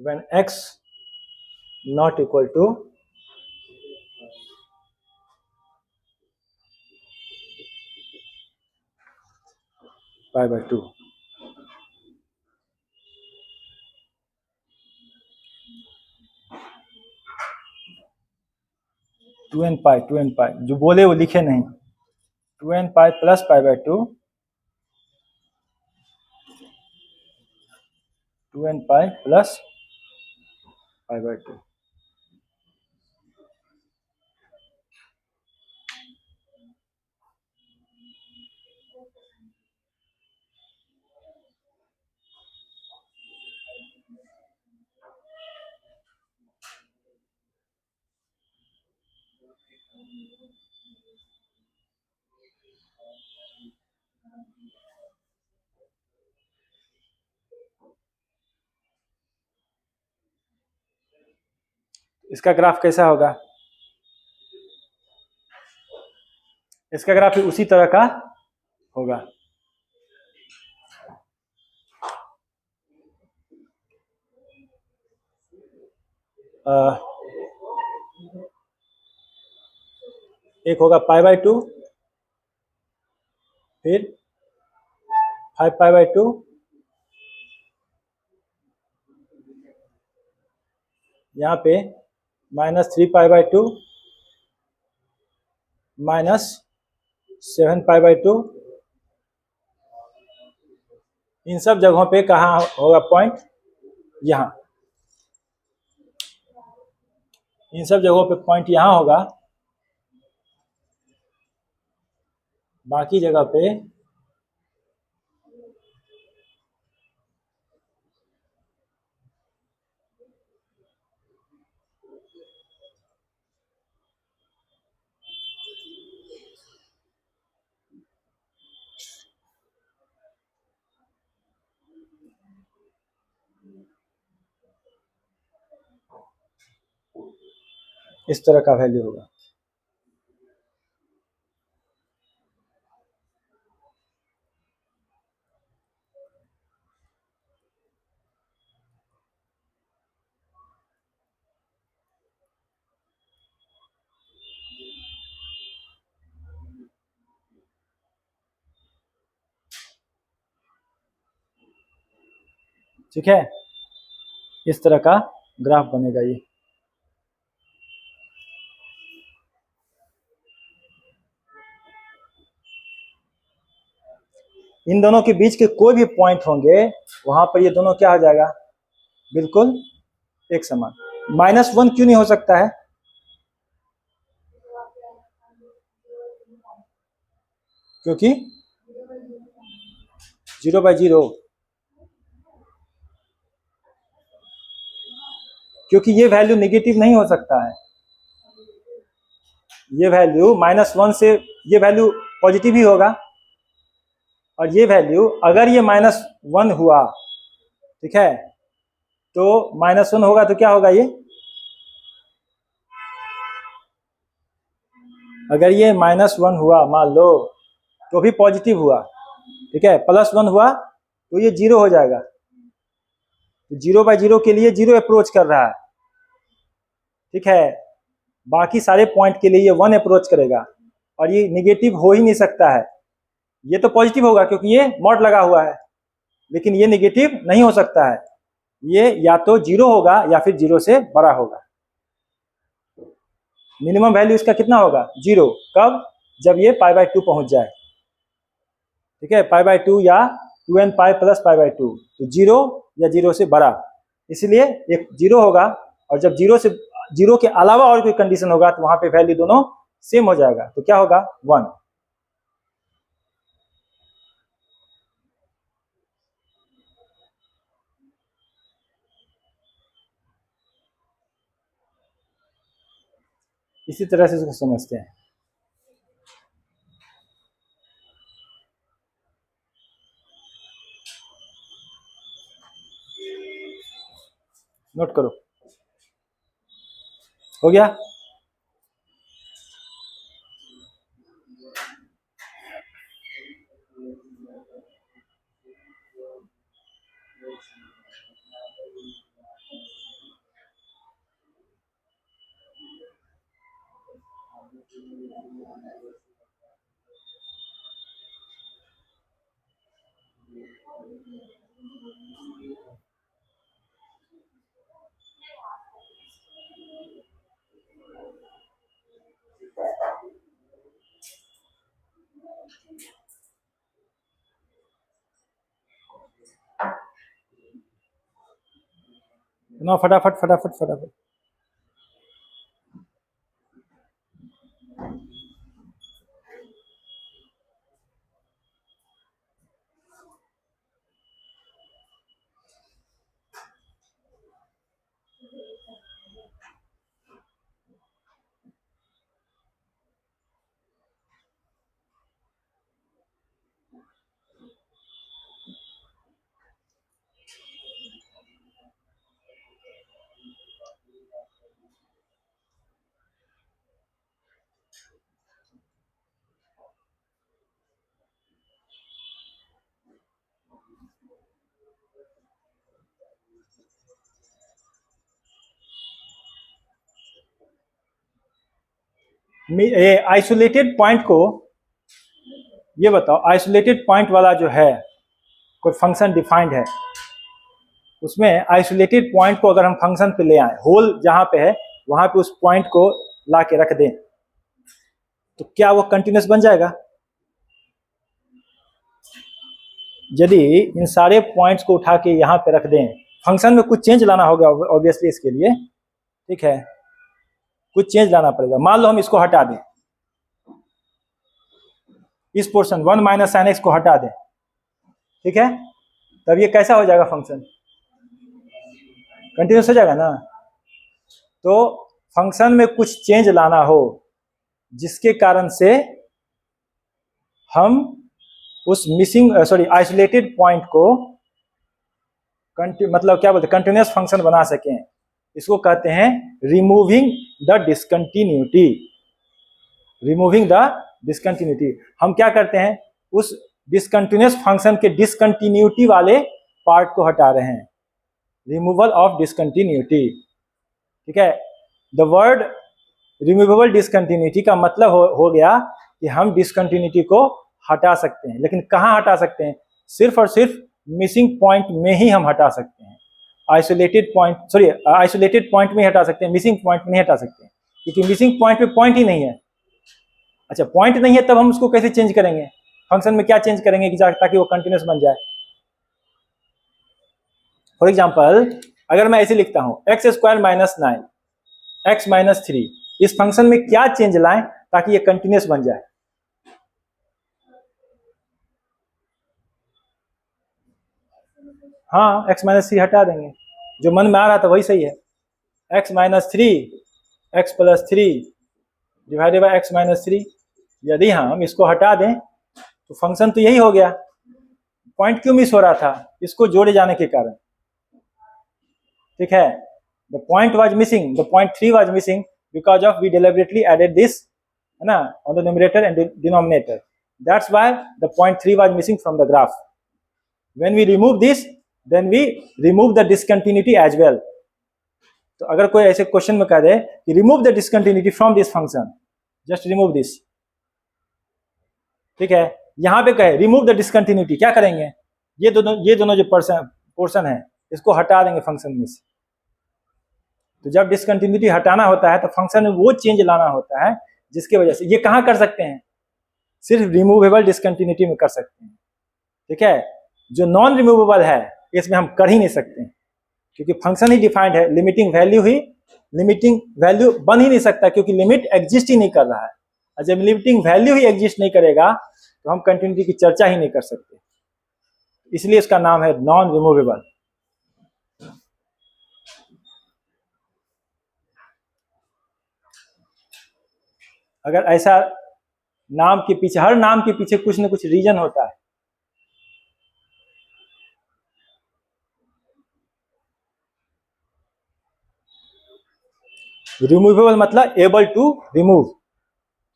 when x not equal to π/2। Two n pi जो बोले वो लिखे नहीं। 2n pi plus π/2, 2n pi plus pi by 2। इसका ग्राफ कैसा होगा? इसका ग्राफ भी उसी तरह का होगा। एक होगा पाई बाई 2, फिर 5 पाई बाई 2, यहाँ पे -3 पाई बाई 2, -7 पाई बाई 2। इन सब जगहों पे कहाँ होगा पॉइंट? यहाँ। इन सब जगहों पे पॉइंट यहाँ होगा, बाकी जगह पे इस तरह का वैल्यू होगा। ठीक है, इस तरह का ग्राफ बनेगा ये। इन दोनों के बीच के कोई भी पॉइंट होंगे वहां पर ये दोनों क्या हो जाएगा? बिल्कुल एक समान। -1 क्यों नहीं हो सकता है? क्योंकि 0/0, क्योंकि ये वैल्यू नेगेटिव नहीं हो सकता है। ये वैल्यू -1 से ये वैल्यू पॉजिटिव ही होगा, और ये वैल्यू अगर ये -1 हुआ, ठीक है, तो -1 होगा तो क्या होगा? ये अगर ये -1 हुआ मान लो, तो भी पॉजिटिव हुआ, ठीक है, +1 हुआ तो ये 0 हो जाएगा। तो 0/0 के लिए 0 अप्रोच कर रहा है, ठीक है, बाकी सारे पॉइंट के लिए ये 1 अप्रोच करेगा, और ये निगेटिव हो ही नहीं सकता है। ये तो पॉजिटिव होगा क्योंकि ये मॉड लगा हुआ है, लेकिन ये निगेटिव नहीं हो सकता है। ये या तो 0 होगा या फिर 0 से बड़ा होगा। मिनिमम वैल्यू इसका कितना होगा? 0। कब? जब ये पाई बाई 2 पहुंच जाए, ठीक है, पाई बाई 2 या 2n pi plus pi by 2, तो 0 या 0 से बड़ा, इसलिए एक 0 होगा। और जब 0 के अलावा और कोई कंडीशन होगा तो वहां पे वैल्यू दोनों सेम हो जाएगा, तो क्या होगा? 1। इसी तरह से इसको समझते हैं। नोट करो, हो गया? ना फटाफट फटाफट फटाफट। आइसोलेटेड पॉइंट को ये बताओ, आइसोलेटेड पॉइंट वाला जो है कोई फंक्शन डिफाइंड है, उसमें आइसोलेटेड पॉइंट को अगर हम फंक्शन पे ले आए, होल जहां पे है वहां पे उस पॉइंट को ला के रख दें, तो क्या वो कंटिन्यूस बन जाएगा? यदि इन सारे पॉइंट्स को उठा के यहाँ पे रख दें, फंक्शन में कुछ चेंज लाना होगा ऑब्वियसली इसके लिए, ठीक है, कुछ चेंज लाना पड़ेगा। मान लो हम इसको हटा दें, इस पोर्शन 1 माइनस साइन एक्स को हटा दें, ठीक है, तब ये कैसा हो जाएगा फंक्शन? कंटिन्यूस हो जाएगा ना। तो फंक्शन में कुछ चेंज लाना हो जिसके कारण से हम उस मिसिंग आइसोलेटेड पॉइंट को मतलब क्या बोलते हैं, कंटिन्यूस फंक्शन बना सकें, इसको कहते हैं removing the discontinuity. Removing the discontinuity, हम क्या करते हैं, उस डिसकंटिन्यूस फंक्शन के डिसकंटिन्यूटी वाले पार्ट को हटा रहे हैं, रिमूवल ऑफ डिसकंटिन्यूटी, ठीक है। द वर्ड रिमूवेबल डिसकंटिन्यूटी का मतलब हो गया कि हम डिसकंटिन्यूटी को हटा सकते हैं, लेकिन कहाँ हटा सकते हैं? सिर्फ और सिर्फ मिसिंग पॉइंट में ही हम हटा सकते हैं। आइसोलेटेड पॉइंट में हटा सकते हैं, मिसिंग पॉइंट में नहीं हटा सकते हैं, क्योंकि मिसिंग पॉइंट पे पॉइंट ही नहीं है। अच्छा, पॉइंट नहीं है तब हम उसको कैसे चेंज करेंगे? फंक्शन में क्या चेंज करेंगे कि ताकि वो कंटिन्यूस बन जाए? फॉर एग्जाम्पल, अगर मैं ऐसे लिखता हूं x square minus 9 x minus 3, इस फंक्शन में क्या चेंज लाएं ताकि ये कंटिन्यूस बन जाए? हाँ, एक्स माइनस 3 हटा देंगे, जो मन में आ रहा था वही सही है। X minus 3 x plus 3 divided by x minus 3, यदि हम इसको हटा दें तो फंक्शन तो यही हो गया। पॉइंट क्यों मिस हो रहा था? इसको जोड़े जाने के कारण, ठीक है। The point was missing, the point 3 was missing because of we deliberately added this, है ना, on the numerator and denominator, that's why the point 3 was missing from the graph. When we remove this then we remove the discontinuity as well. तो अगर कोई ऐसे question में कह दे कि remove the discontinuity from this function, just remove this, ठीक है। यहां पे कहे रिमूव द डिसकंटिन्यूटी, क्या करेंगे? ये दोनों जो पोर्शन है इसको हटा देंगे फंक्शन में से। तो जब डिसकंटिन्यूटी हटाना होता है तो फंक्शन में वो चेंज लाना होता है जिसकी वजह से, ये कहां कर सकते हैं? सिर्फ रिमूवेबल डिसकंटिन्यूटी में कर सकते हैं, ठीक है। जो नॉन रिमूवेबल है इसमें हम कर ही नहीं सकते, क्योंकि फंक्शन ही डिफाइंड है, लिमिटिंग वैल्यू बन ही नहीं सकता, क्योंकि लिमिट एग्जिस्ट ही नहीं कर रहा है। और जब लिमिटिंग वैल्यू ही एग्जिस्ट नहीं करेगा तो हम कंटिन्यूटी की चर्चा ही नहीं कर सकते, इसलिए इसका नाम है नॉन रिमूवेबल। अगर ऐसा नाम के पीछे, हर नाम के पीछे कुछ ना कुछ रीजन होता है। रिमूवेबल मतलब एबल टू रिमूव,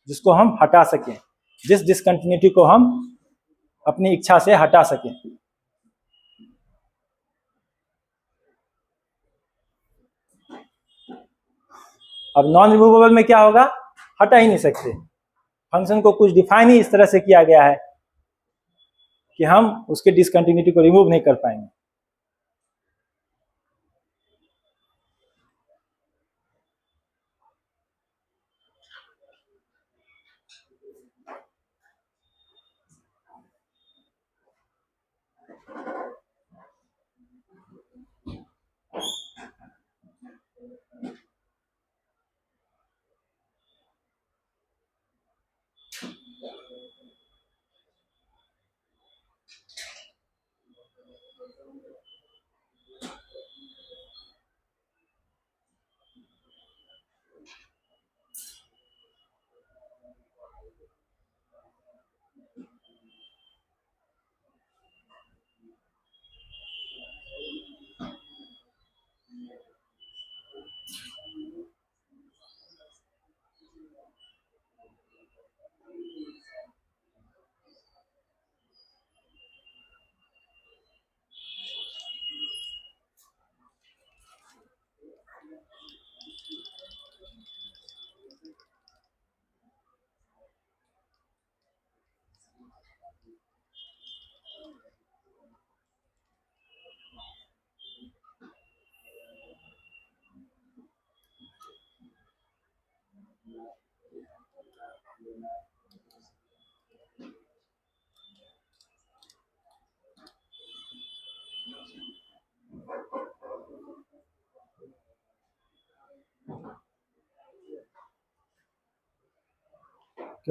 जिसको हम हटा सकें, जिस डिसकंटिन्यूटी को हम अपनी इच्छा से हटा सकें। अब नॉन रिमूवेबल में क्या होगा? हटा ही नहीं सकते, फंक्शन को कुछ डिफाइन ही इस तरह से किया गया है कि हम उसके डिसकंटिन्यूटी को रिमूव नहीं कर पाएंगे।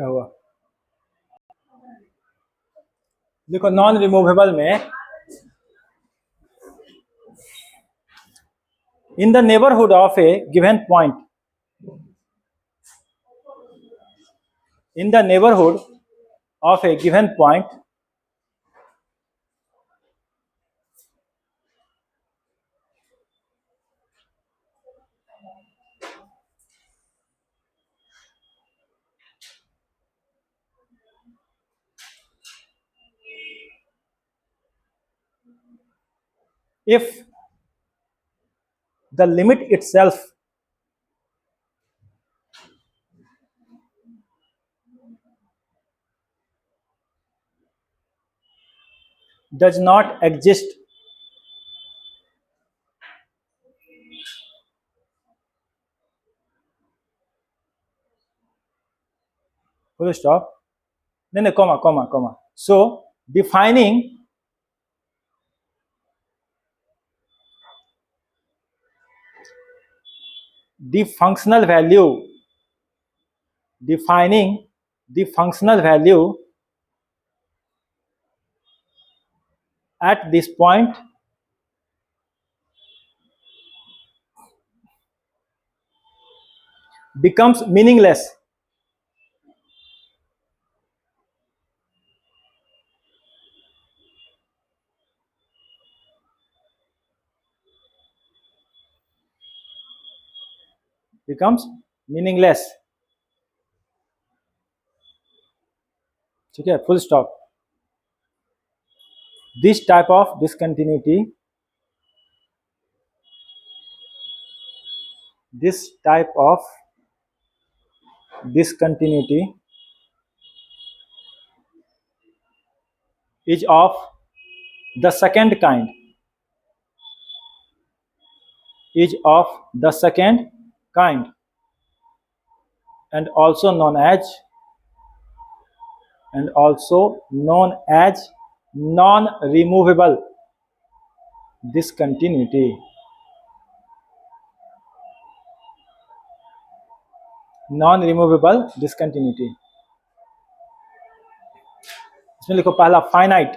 क्या हुआ? देखो नॉन रिमूवेबल में in the neighborhood of a given point, in the neighborhood of a given point, if the limit itself does not exist, full stop, no, comma. So defining the functional value, defining the functional value at this point becomes meaningless. Becomes meaningless. ठीक है, full stop. This type of discontinuity, this type of discontinuity is of the second kind, is of the second kind, and also known as non-removable discontinuity. Non-removable discontinuity. इसमें लिखो पहला finite,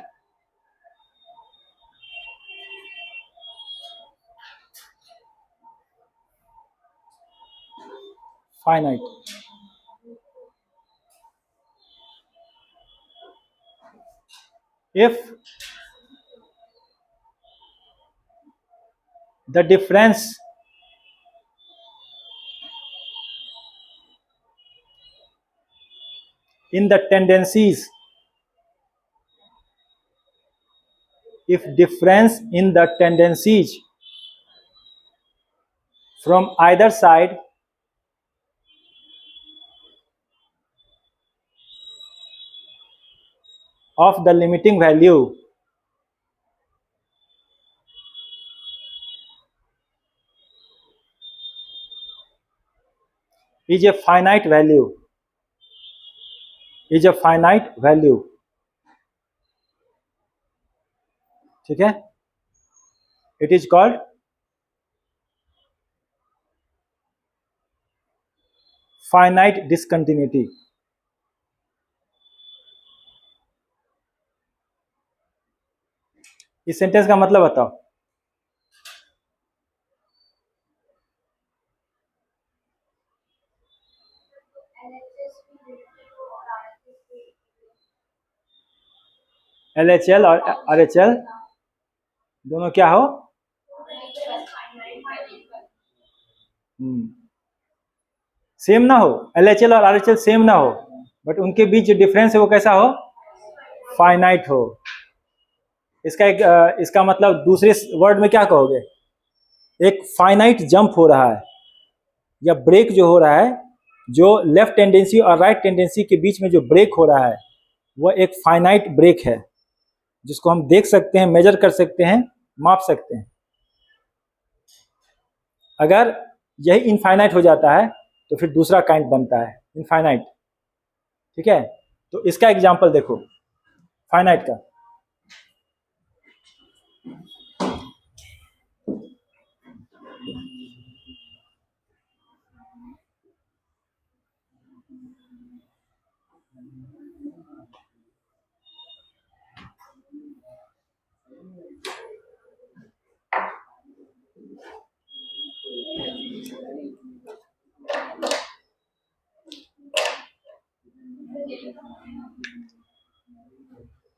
finite. If the difference in the tendencies, if difference in the tendencies from either side of the limiting value is a finite value, is a finite value. ठीक है, it is called finite discontinuity. इस sentence का मतलब बताओ. LHL और RHL दोनों क्या हो? सेम ना हो, LHL और RHL सेम ना हो, बट उनके बीच जो डिफरेंस है वो कैसा हो? फाइनाइट हो. इसका मतलब दूसरे वर्ड में क्या कहोगे? एक फाइनाइट जंप हो रहा है या ब्रेक जो हो रहा है, जो लेफ्ट टेंडेंसी और राइट टेंडेंसी के बीच में जो ब्रेक हो रहा है वह एक फाइनाइट ब्रेक है, जिसको हम देख सकते हैं, मेजर कर सकते हैं, माप सकते हैं. अगर यही इनफाइनाइट हो जाता है तो फिर दूसरा काइंड बनता है इनफाइनाइट. ठीक है, तो इसका एग्जांपल देखो फाइनाइट का.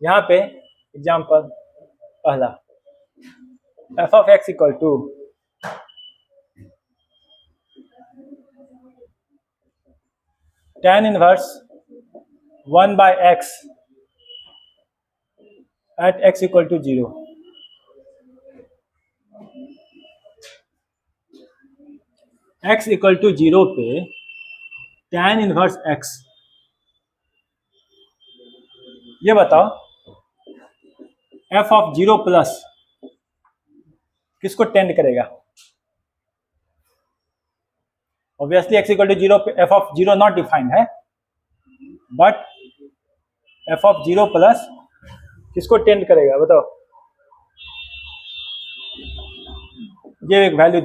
यहाँ पे एग्जाम्पल पहला, f of x equal to tan inverse 1/x at x equal to 0। x equal to 0 पे tan इनवर्स x, ये बताओ f ऑफ 0 प्लस किसको टेंड करेगा? ऑब्वियसली x इक्वल टू 0 पे f ऑफ 0 नॉट डिफाइंड है, but f of 0 plus किसको tend करेगा बताओ? ये एक वैल्यू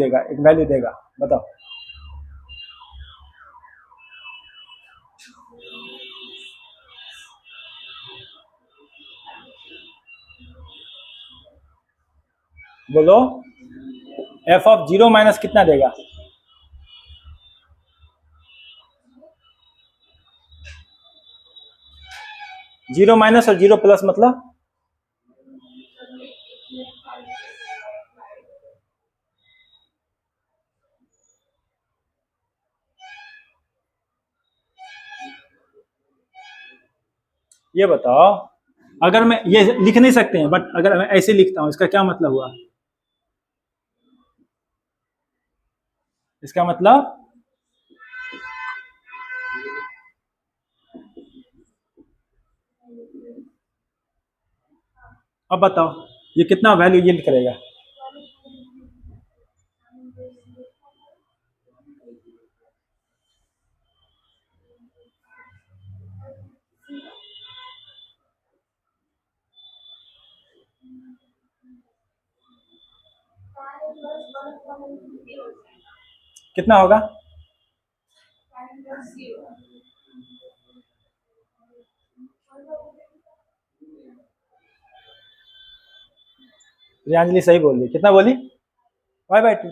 देगा, बताओ। बोलो, f ऑफ 0 माइनस कितना देगा? जीरो माइनस और 0 प्लस मतलब ये बताओ, अगर मैं ये लिख नहीं सकते हैं, बट अगर मैं ऐसे लिखता हूं इसका क्या मतलब हुआ? इसका मतलब अब बताओ ये कितना वैल्यू यील्ड करेगा? कितना होगा? प्रियांजलि सही बोल रही, कितना बोली? 5/2।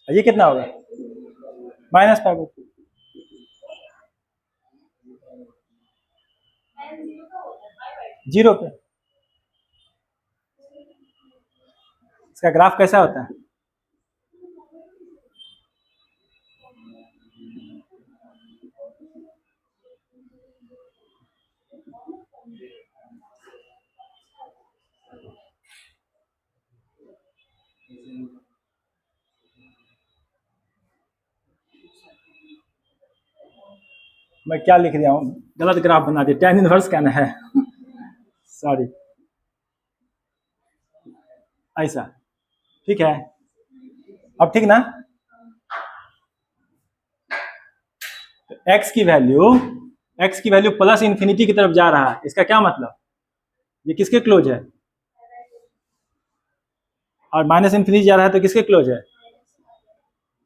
ये कितना होगा? -5/2। जीरो पे इसका ग्राफ कैसा होता है? मैं क्या लिख दिया हूँ, गलत ग्राफ बना दिया, tan इनवर्स कहना है सॉरी, ऐसा ठीक है। अब ठीक ना? x की वैल्यू प्लस इंफिनिटी की तरफ जा रहा है, इसका क्या मतलब? ये किसके क्लोज है? और माइनस इंफिनिटी जा रहा है तो किसके क्लोज है?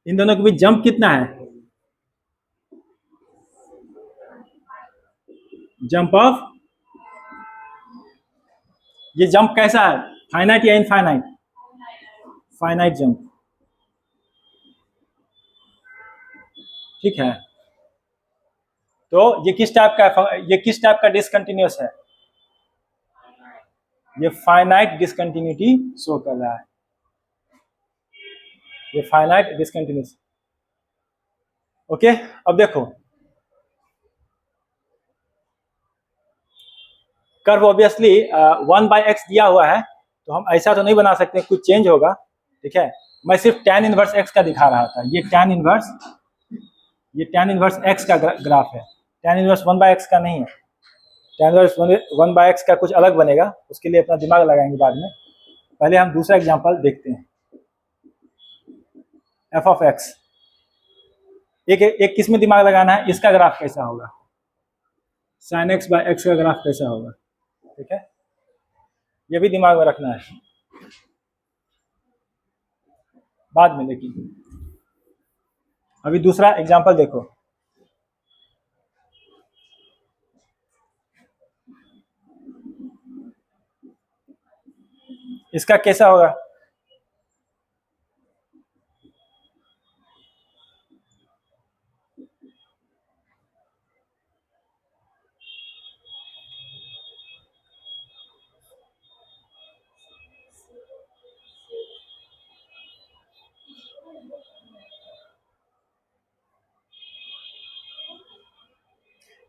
इन दोनों के बीच जंप कितना है? जंप ऑफ, ये जंप कैसा है, फाइनाइट या इनफाइनाइट? फाइनाइट जंप, ठीक है। तो ये किस टाइप का डिसकंटिन्यूअस है? ये फाइनाइट डिसकंटिन्यूटी शो कर रहा है, ये फाइनाइट डिसकंटिन्यूअस। ओके, अब देखो कर्व ऑब्वियसली 1/x दिया हुआ है, तो हम ऐसा तो नहीं बना सकते, कुछ चेंज होगा, ठीक है। मैं सिर्फ tan इनवर्स x का दिखा रहा था, ये tan इनवर्स x का ग्राफ है, tan इनवर्स 1/x का नहीं है। tan इनवर्स 1/x का कुछ अलग बनेगा, उसके लिए अपना दिमाग लगाएंगे बाद में। पहले हम दूसरा एग्जांपल देखते हैं, f ऑफ x। एक किस में दिमाग लगाना है, इसका ग्राफ कैसा होगा, sin x/x का ग्राफ कैसा होगा, ठीक है, ये भी दिमाग में रखना है बाद में। लेकिन अभी दूसरा एग्जांपल देखो, इसका कैसा होगा?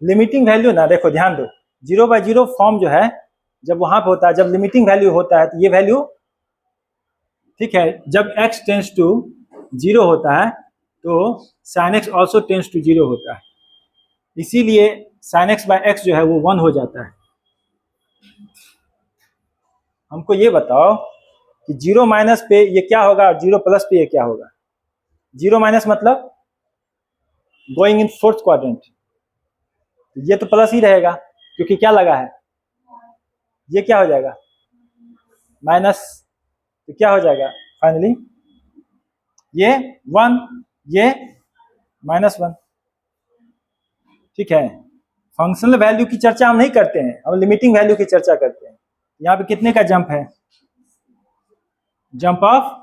लिमिटिंग वैल्यू ना, देखो ध्यान दो, 0/0 फॉर्म जो है जब वहां पे होता है, जब लिमिटिंग वैल्यू होता है तो ये वैल्यू, ठीक है, जब x टेंस टू 0 होता है तो sin x also tends to 0 होता है, इसीलिए sin x/x जो है वो 1 हो जाता है। हमको ये बताओ कि 0 माइनस पे ये क्या होगा और 0 प्लस पे ये क्या होगा। 0 माइनस मतलब गोइंग इन फोर्थ क्वाड्रेंट, ये तो प्लस ही रहेगा क्योंकि क्या लगा है, ये क्या हो जाएगा माइनस, तो क्या हो जाएगा फाइनली ये 1, ये -1। ठीक है, फंक्शनल वैल्यू की चर्चा हम नहीं करते हैं, हम लिमिटिंग वैल्यू की चर्चा करते हैं। यहाँ पे कितने का जंप है, जंप ऑफ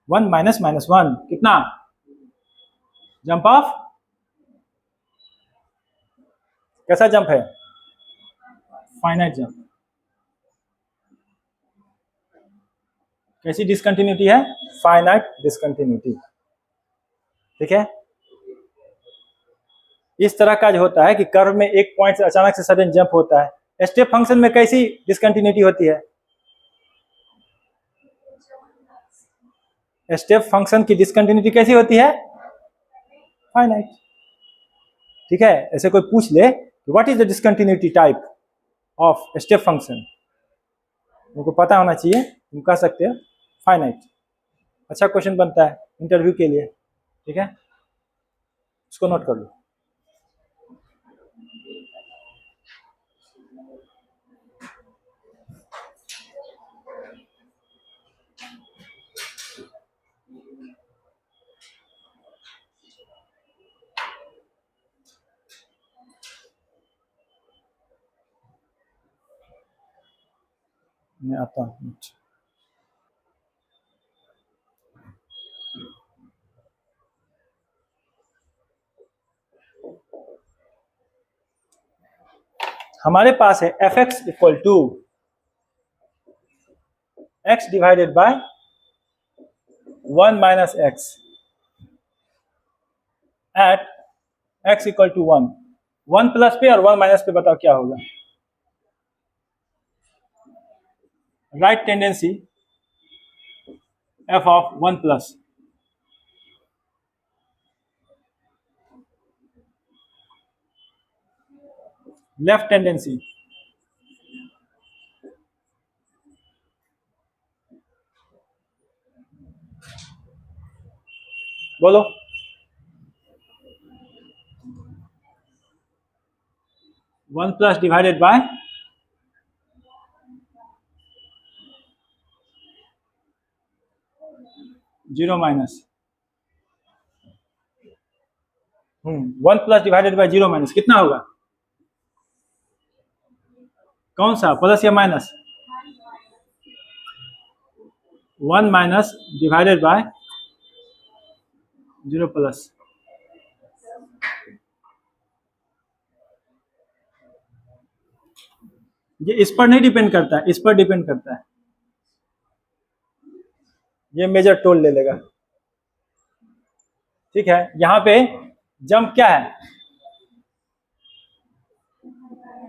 1 माइनस -1, कितना जंप ऑफ, कैसा जंप है, फाइनाइट जंप। कैसी डिसकंटिन्यूटी है, फाइनाइट डिसकंटिन्यूटी। ठीक है, इस तरह का जो होता है कि कर्व में एक पॉइंट से अचानक से सडन जंप होता है। स्टेप फंक्शन में कैसी डिसकंटिन्यूटी होती है, स्टेप फंक्शन की डिसकंटिन्यूटी कैसी होती है, फाइनाइट। ठीक है, ऐसे कोई पूछ ले what is the discontinuity type of step function, उनको पता होना चाहिए, तुम कह सकते हो फाइनाइट। अच्छा क्वेश्चन बनता है इंटरव्यू के लिए। ठीक है, इसको नोट कर लो। मैं आता हूँ। हमारे पास है fx equal to x divided by 1 minus x at x equal to 1। 1 plus पे और 1 माइनस पे बताओ क्या होगा, right tendency f of 1 plus, left tendency बोलो, one plus divided by 0 minus, 1 plus divided by 0 minus कितना होगा, कौन सा प्लस या minus, 1 minus divided by 0 plus. ये इस पर नहीं डिपेंड करता है, इस पर डिपेंड करता है, ये मेजर टोल ले लेगा। ठीक है, यहां पे जंप क्या है,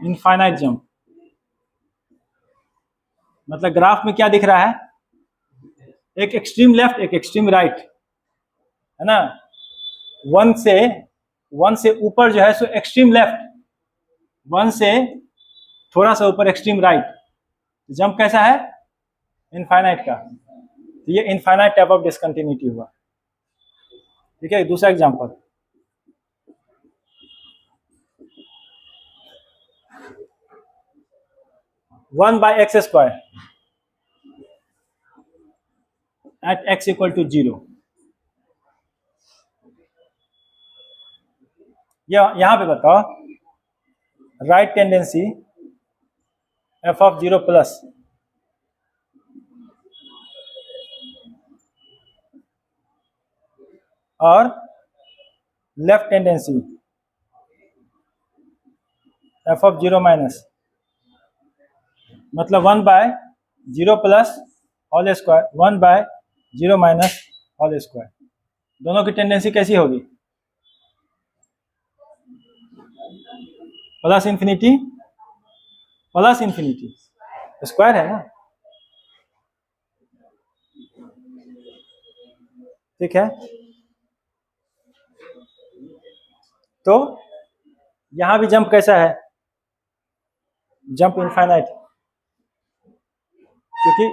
इनफाइनाइट जंप, मतलब ग्राफ में क्या दिख रहा है, एक एक्सट्रीम लेफ्ट एक एक्सट्रीम राइट, है ना, वन से ऊपर जो है सो एक्सट्रीम लेफ्ट, वन से थोड़ा सा ऊपर एक्सट्रीम राइट, जंप कैसा है, इनफाइनाइट का, तो ये इनफाइनाइट टाइप ऑफ डिसकंटिन्यूटी हुआ। ठीक है, दूसरा example, 1 by x square at x equal to 0। यहां पे बताओ right tendency f of 0 plus और left tendency f of 0 minus, मतलब 1 by 0 plus whole square, 1 by 0 minus whole square, दोनों की टेंडेंसी कैसी होगी, plus infinity plus infinity square है ना, ठीक है। तो यहां भी जंप कैसा है, जंप इनफाइनाइट, क्योंकि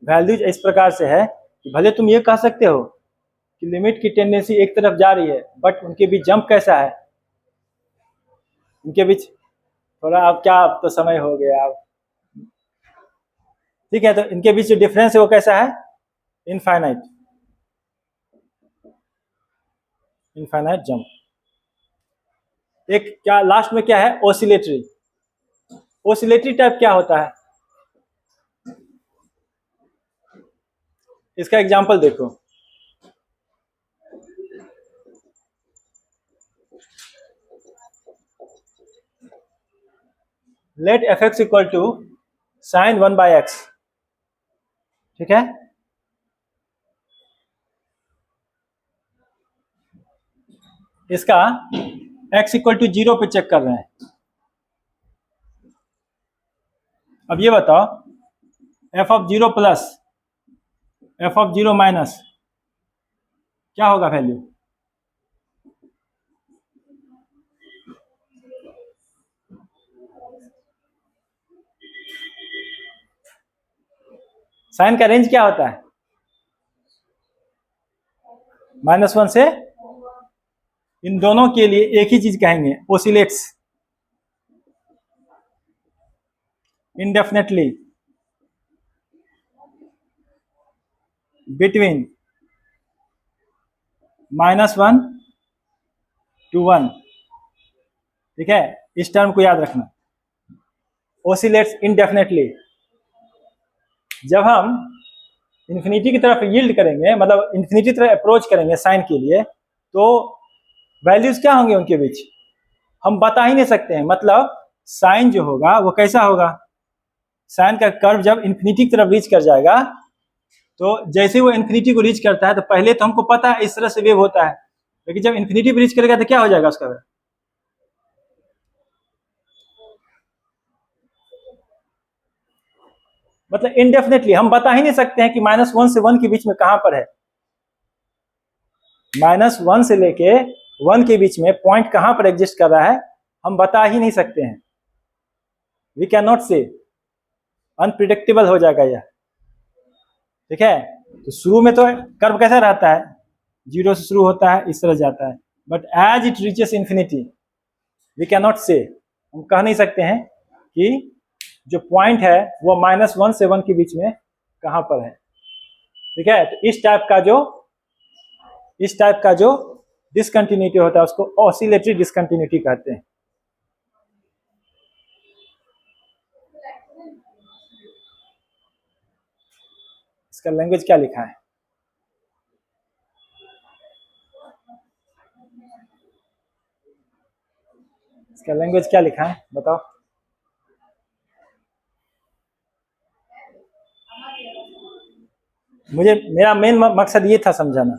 वैल्यूज इस प्रकार से है कि भले तुम ये कह सकते हो कि लिमिट की टेंडेंसी एक तरफ जा रही है, बट उनके बीच जंप कैसा है, उनके बीच थोड़ा, अब क्या, अब तो समय हो गया अब, ठीक है। तो इनके बीच जो डिफरेंस है वो कैसा है, इनफाइनाइट, इनफाइनाइट जंप। एक क्या लास्ट में क्या है, ओसिलेटरी। ओसिलेटरी टाइप क्या होता है, इसका एग्जांपल देखो, let f x equal to sine 1/x, ठीक है। इसका x इक्वल टू 0 पे चेक कर रहे हैं। अब ये बताओ, f of 0 plus f of 0 minus क्या होगा वैल्यू, साइन का रेंज क्या होता है, -1 से, इन दोनों के लिए एक ही चीज कहेंगे, ओसिलेट्स indefinitely between -1 to 1, ठीक है। इस टर्म को याद रखना, ओसिलेट्स इनडेफिनेटली। जब हम इन्फिनिटी की तरफ यील्ड करेंगे, मतलब इन्फिनिटी की तरफ अप्रोच करेंगे साइन के लिए, तो वैल्यूज क्या होंगे उनके बीच, हम बता ही नहीं सकते हैं। मतलब साइन जो होगा वो कैसा होगा, साइन का कर्व जब इन्फिनिटी की तरफ रीच कर जाएगा, तो जैसे वो इन्फिनिटी को रीच करता है, तो पहले तो हमको पता है इस तरह से वेव होता है, लेकिन जब इन्फिनिटी पे रीच करेगा तो क्या हो जाएगा उसका वेव, मतलब इनडेफिनेटली हम बता ही नहीं सकते हैं कि -1 से 1 के बीच में कहां पर है, -1 से लेके 1 के बीच में पॉइंट कहां पर एग्जिस्ट कर रहा है, हम बता ही नहीं सकते हैं। वी कैन नॉट से, अनप्रिडिक्टेबल हो जाएगा यह, ठीक है। तो शुरू में तो कर्व कैसा रहता है, 0 से शुरू होता है, इस तरह जाता है, but as it reaches infinity we can not say, हम कह नहीं सकते हैं कि जो पॉइंट है वो -1 से 1 के बीच में कहां पर है, ठीक है। तो इस टाइप का जो डिसकंटिन्यूटी होता है उसको ऑसिलेटरी डिसकंटिन्यूटी कहते हैं। इसका लैंग्वेज क्या लिखा है, इसका लैंग्वेज क्या लिखा है बताओ, मुझे, मेरा मेन मकसद ये था समझाना।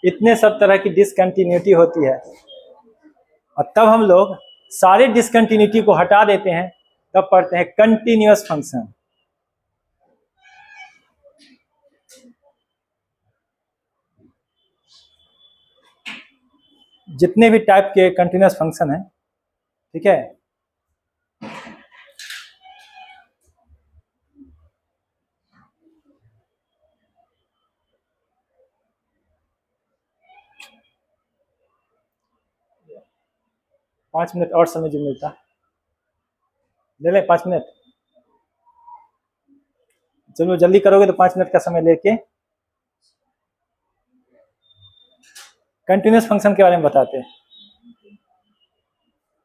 इतने सब तरह की डिसकंटिन्यूटी होती है, और तब हम लोग सारे डिसकंटिन्यूटी को हटा देते हैं, तब पढ़ते हैं कंटिन्यूअस फंक्शन। जितने भी टाइप के कंटिन्यूअस फंक्शन हैं, ठीक है, पाँच मिनट और समय जो मिलता ले लें, 5 मिनट, चलो जल्दी करोगे तो 5 मिनट का समय लेके कंटिन्यूअस फंक्शन के बारे में बताते हैं।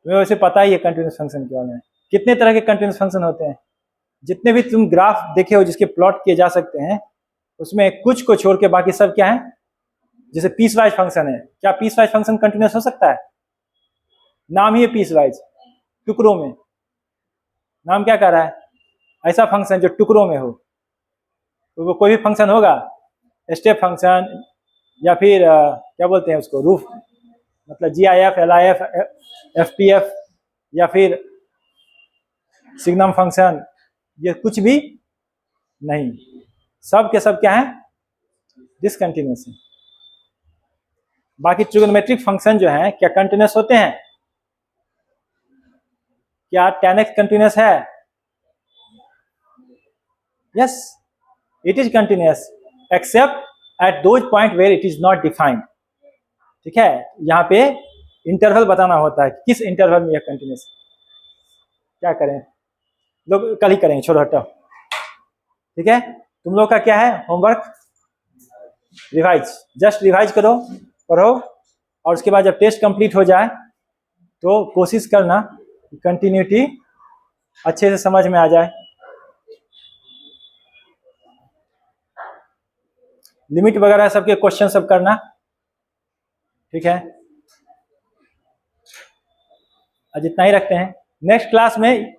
तुम्हें वैसे पता ही है कंटिन्यूस फंक्शन के बारे में। कितने तरह के कंटिन्यूस फंक्शन होते हैं, जितने भी तुम ग्राफ देखे हो जिसके प्लॉट किए जा सकते हैं, उसमें कुछ को छोड़ के बाकी सब क्या है, जैसे पीस वाइज फंक्शन है। क्या पीस वाइज फंक्शन कंटिन्यूस हो सकता है? नाम ही है पीस वाइज, टुकड़ों में। नाम क्या कह रहा है? ऐसा फंक्शन जो टुकड़ों में हो। तो वो कोई भी फंक्शन होगा, स्टेप फंक्शन या फिर क्या बोलते हैं उसको, रूफ, मतलब GIF, LIF, FPF या फिर सिग्नम फंक्शन, ये कुछ भी नहीं, सब के सब क्या है, डिसकंटिन्यूस है। बाकी ट्रिगोनोमेट्रिक फंक्शन जो है क्या कंटिन्यूस होते हैं? क्या tan x कंटिन्यूस है? Yes, it is continuous except at those point where it is not defined. ठीक है, यहाँ पे इंटरवल बताना होता है, किस इंटरवल में यह कंटिन्यूस। क्या करें लोग, कल ही करेंगे, छोड़ो हटाओ। ठीक है, तुम लोग का क्या है होमवर्क, रिवाइज, जस्ट रिवाइज करो, पढ़ो, और उसके बाद जब टेस्ट कंप्लीट हो जाए तो कोशिश करना कंटिन्यूटी अच्छे से समझ में आ जाए। लिमिट वगैरह सबके क्वेश्चन सब करना। ठीक है, आज इतना ही रखते हैं। नेक्स्ट क्लास में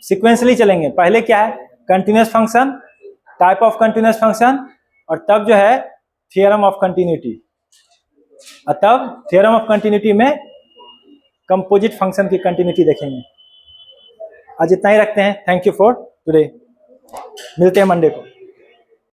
सीक्वेंसली चलेंगे। पहले क्या है, continuous function, type of continuous function, और तब जो है थ्योरम ऑफ कंटिन्यूटी, और तब थ्योरम ऑफ कंटिन्यूटी में कंपोजिट फंक्शन की कंटिन्यूटी देखेंगे। आज इतना ही रखते हैं। थैंक यू फॉर टुडे, मिलते हैं मंडे को।